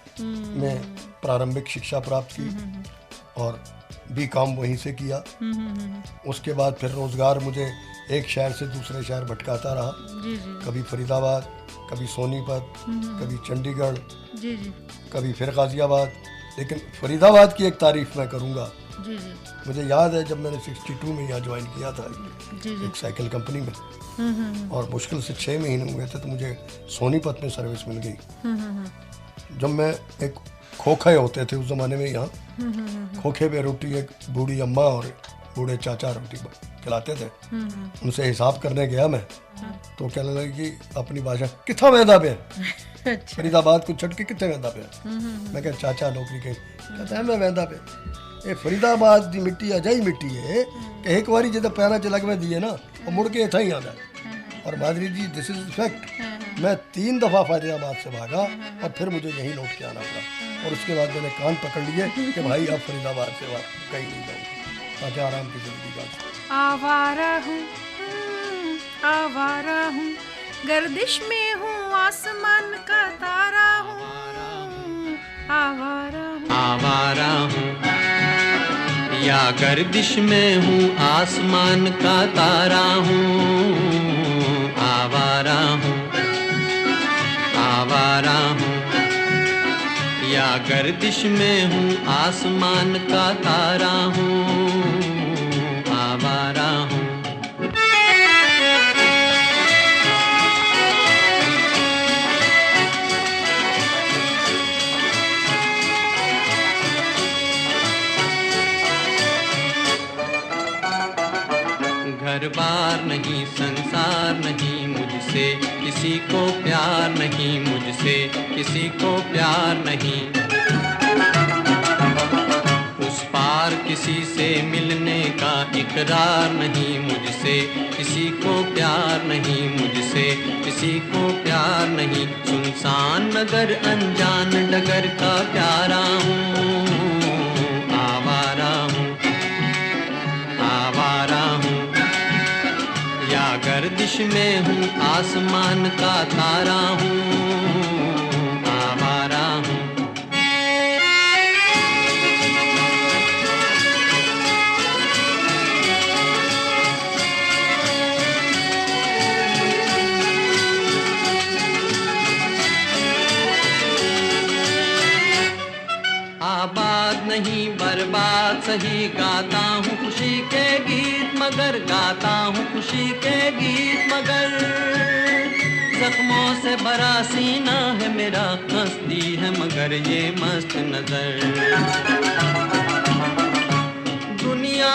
में प्रारंभिक शिक्षा प्राप्त की और B.Com वहीं से किया। उसके बाद फिर रोज़गार मुझे एक शहर से दूसरे शहर भटकाता रहा। जी जी। कभी फरीदाबाद, कभी सोनीपत, कभी चंडीगढ़, जी जी, कभी फिर गाज़ियाबाद। लेकिन फरीदाबाद की एक तारीफ़ मैं करूँगा। जी जी। मुझे याद है जब मैंने 62 में यहाँ ज्वाइन किया था, जी जी, एक साइकिल कंपनी में, और मुश्किल से 6 महीने हुए थे तो मुझे सोनीपत में सर्विस मिल गई। जब मैं एक खोखे होते थे उस ज़माने में यहाँ, खोखे पे रोटी एक बूढ़ी अम्मा और बूढ़े चाचा रोटी खिलाते थे। उनसे हिसाब करने गया मैं, तो कहने लगे कि अपनी भाषा, कितना वेंदा पे फरीदाबाद को छट के कितने वेंदा पे। मैं कहा चाचा नौकरी के, कहता है मैं वेंदा पे। ये फरीदाबाद की मिट्टी अजाई मिट्टी है कि एक बारी जो पैरा च लगवा दिए ना, और मुड़ के इतना ही आता है। और माधुरी जी, दिस इज फैक्ट। मैं 3 दफ़ा फरीदाबाद से भागा और फिर मुझे यहीं लौट के आना पड़ा। और उसके बाद मैंने कान पकड़ लिए कि भाई अब फरीदाबाद से कहीं नहीं जाऊँगा, ताकि आराम की जिंदगी का। आवारा हूँ, गर्दिश में हूँ, आसमान का तारा हूँ। आवारा हूँ या गर्दिश में हूँ, आसमान का तारा हूँ। आवारा हूँ या गर्दिश में हूँ आसमान का तारा हूँ, आवारा हूँ। घर बार नहीं, संसार नहीं, मुझसे किसी को प्यार नहीं, मुझसे किसी को प्यार नहीं। उस पार किसी से मिलने का इकरार नहीं, मुझसे किसी को प्यार नहीं, मुझसे किसी को प्यार नहीं। सुनसान नगर अनजान डगर का प्यारा हूँ, आवारा हूँ, आवारा हूँ। या गर्दिश में हूँ आसमान का तारा हूँ, आवारा हूँ। आबाद नहीं बर्बाद सही, गाता हूँ खुशी के गीत मगर, गाता हूँ खुशी के गीत मगर। जख्मों से भरा सीना है मेरा, हंसती है मगर ये मस्त नजर। दुनिया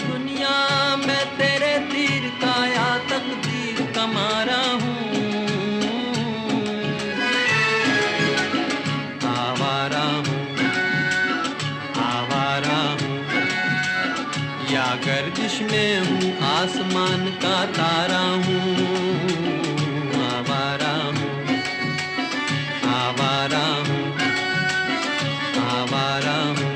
दुनिया मैं तेरे तीर का या तकदीर का मारा हूँ, आवारा हूँ, आवारा हूँ। या गर्दिश में हूँ आसमान का तारा हूँ, आवारा हूँ, आवारा हूँ, आवारा हूँ।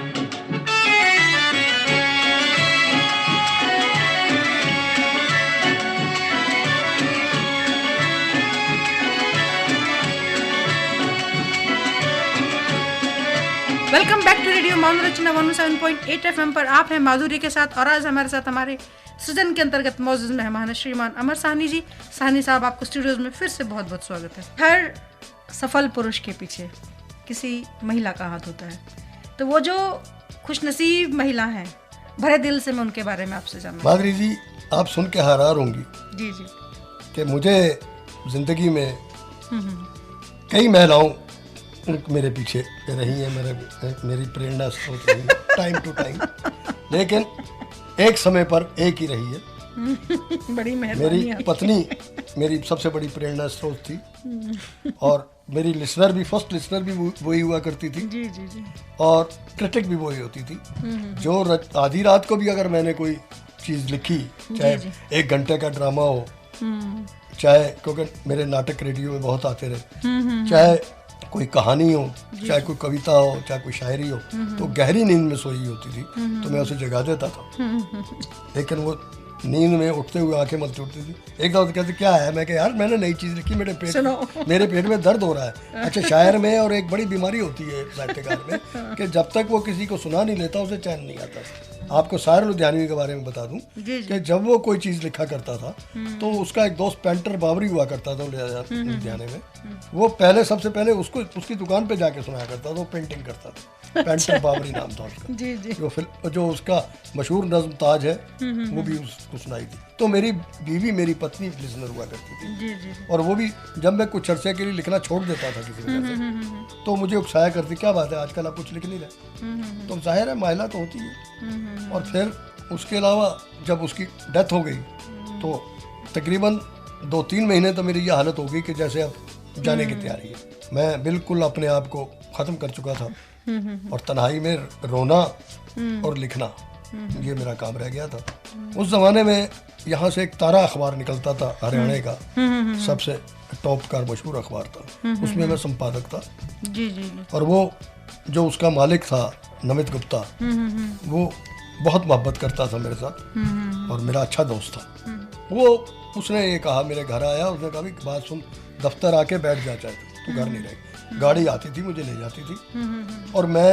Welcome back to radio Manorachna 107.8 FM पर। आप हैं माधुरी के साथ और आज हमारे साथ हमारे सृजन के अंतर्गत मौजूद मेहमान है श्रीमान अमर साहनी जी। साहनी साहब, आपको स्टूडियोज में फिर से बहुत बहुत स्वागत है। हर सफल पुरुष के पीछे किसी महिला का हाथ होता है, तो वो जो खुशनसीब महिला हैं, भरे दिल से मैं उनके बारे में आपसे जानना। माधुरी जी, आप सुन के हैरान होंगी जी जी कि मुझे जिंदगी में कई महिलाओं मेरे पीछे रही है, मेरी प्रेरणा स्रोत रही है टाइम टू टाइम, लेकिन एक समय पर एक ही रही है। बड़ी मेरी पत्नी मेरी सबसे बड़ी प्रेरणा स्रोत थी, और मेरी लिसनर भी, फर्स्ट लिसनर भी वही हुआ करती थी जी जी जी, और क्रिटिक भी वही होती थी। जो आधी रात को भी अगर मैंने कोई चीज़ लिखी, चाहे 1 घंटे का ड्रामा हो, चाहे, क्योंकि मेरे नाटक रेडियो में बहुत आते रहे, चाहे कोई कहानी हो, चाहे कोई कविता हो, चाहे कोई शायरी हो, तो गहरी नींद में सोई होती थी तो मैं उसे जगा देता था। लेकिन वो नींद में उठते हुए आंखें मलती उठती थी। एक दफा कहते क्या है, मैं कहा यार मैंने नई चीज़ लिखी, मेरे पेट में दर्द हो रहा है। अच्छा, शायर में और एक बड़ी बीमारी होती है साहित्यकार में कि जब तक वो किसी को सुना नहीं लेता उसे चैन नहीं आता। आपको साहिर लुधियानवी के बारे में बता दूं कि जब वो कोई चीज़ लिखा करता था तो उसका एक दोस्त पेंटर बाबरी हुआ करता था लुधियाने में। वो सबसे पहले उसको उसकी दुकान पे जाके सुनाया करता था, वो पेंटिंग करता था। पेंटर बाबरी नाम था उसका। जी जी। जो उसका मशहूर नज़्म ताज है वो भी उसको सुनाई थी। तो मेरी बीवी, मेरी पत्नी लिसनर हुआ करती थी जी जी। और वो भी जब मैं कुछ अरसे के लिए लिखना छोड़ देता था किसी वजह से तो मुझे उकसाया करती, क्या बात है आजकल आप कुछ लिख नहीं रहे। तो जाहिर है महिला तो होती है। और फिर उसके अलावा जब उसकी डेथ हो गई तो तकरीबन 2-3 महीने तो मेरी ये हालत हो गई कि जैसे अब जाने की तैयारी है। मैं बिल्कुल अपने आप को ख़त्म कर चुका था और तन्हाई में रोना और लिखना, ये मेरा काम रह गया था। उस ज़माने में यहाँ से एक तारा अखबार निकलता था, हरियाणा का सबसे टॉप का मशहूर अखबार था, उसमें मैं संपादक था। जी जी। और वो जो उसका मालिक था नमित गुप्ता, वो बहुत मोहब्बत करता था मेरे साथ और मेरा अच्छा दोस्त था। वो उसने ये कहा, मेरे घर आया, उसने कहा कि बात सुन, दफ्तर आके बैठ जा, चाहे तू घर नहीं रहे। गाड़ी आती थी, मुझे ले जाती थी और मैं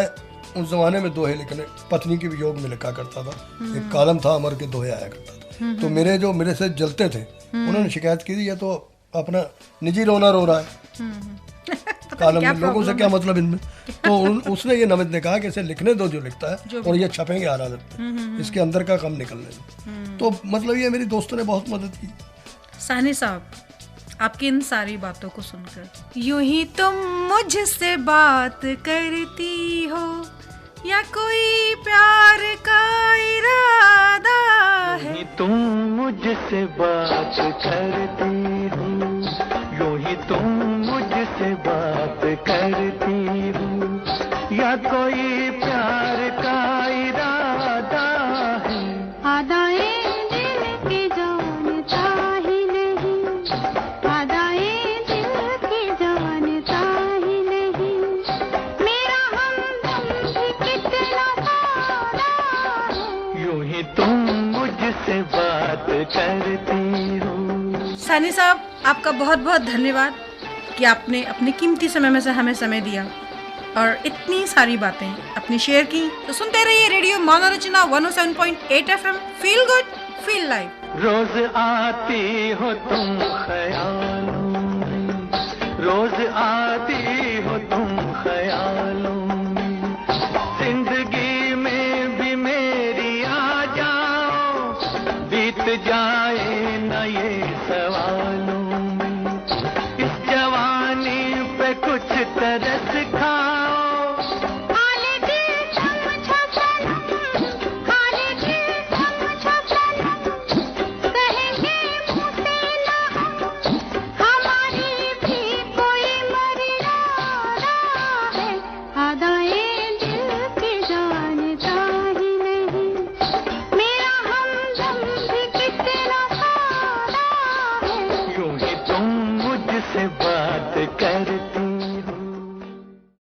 उस जमाने में दोहे लिखने पत्नी के वियोग में लिखा करता था। एक कॉलम था, अमर के दोहे आया करता था। तो मेरे से जलते थे, उन्होंने शिकायत की थी, ये तो अपना निजी रोना रो रहा है कालम में, लोगों से क्या मतलब इनमें। तो उसने ये नमित ने कहा कि इसे लिखने दो जो लिखता है और ये छपेंगे आराम इसके अंदर का कम निकलने। तो मतलब ये मेरी दोस्तों ने बहुत मदद की। साहनी साहब, आपकी इन सारी बातों को सुनकर यूं ही तुम मुझसे बात करती हो या कोई प्यार का इरादा है, तुम मुझसे बात करती हो, यूं ही तुम मुझसे बात करती हो, या कोई प्यार का इरादा है, आदाए दिल की जानता ही नहीं, आदाए दिल की जानता ही नहीं, मेरा हमदम भी कितना सादा है, यूं ही तुम मुझसे बात करती हो। साहनी साहब, आपका बहुत बहुत धन्यवाद कि आपने अपने कीमती समय में से हमें समय दिया और इतनी सारी बातें अपनी शेयर की। तो सुनते रहिए radio Manoranjana 107.8 FM। Feel good, feel live. रोज आती हो तुम ख्यालों में, रोज आती हो तुम ख्यालों में, जिंदगी में भी मेरी आ जाओ, बीत जाए न ये सवालों में, इस जवानी पे कुछ तरस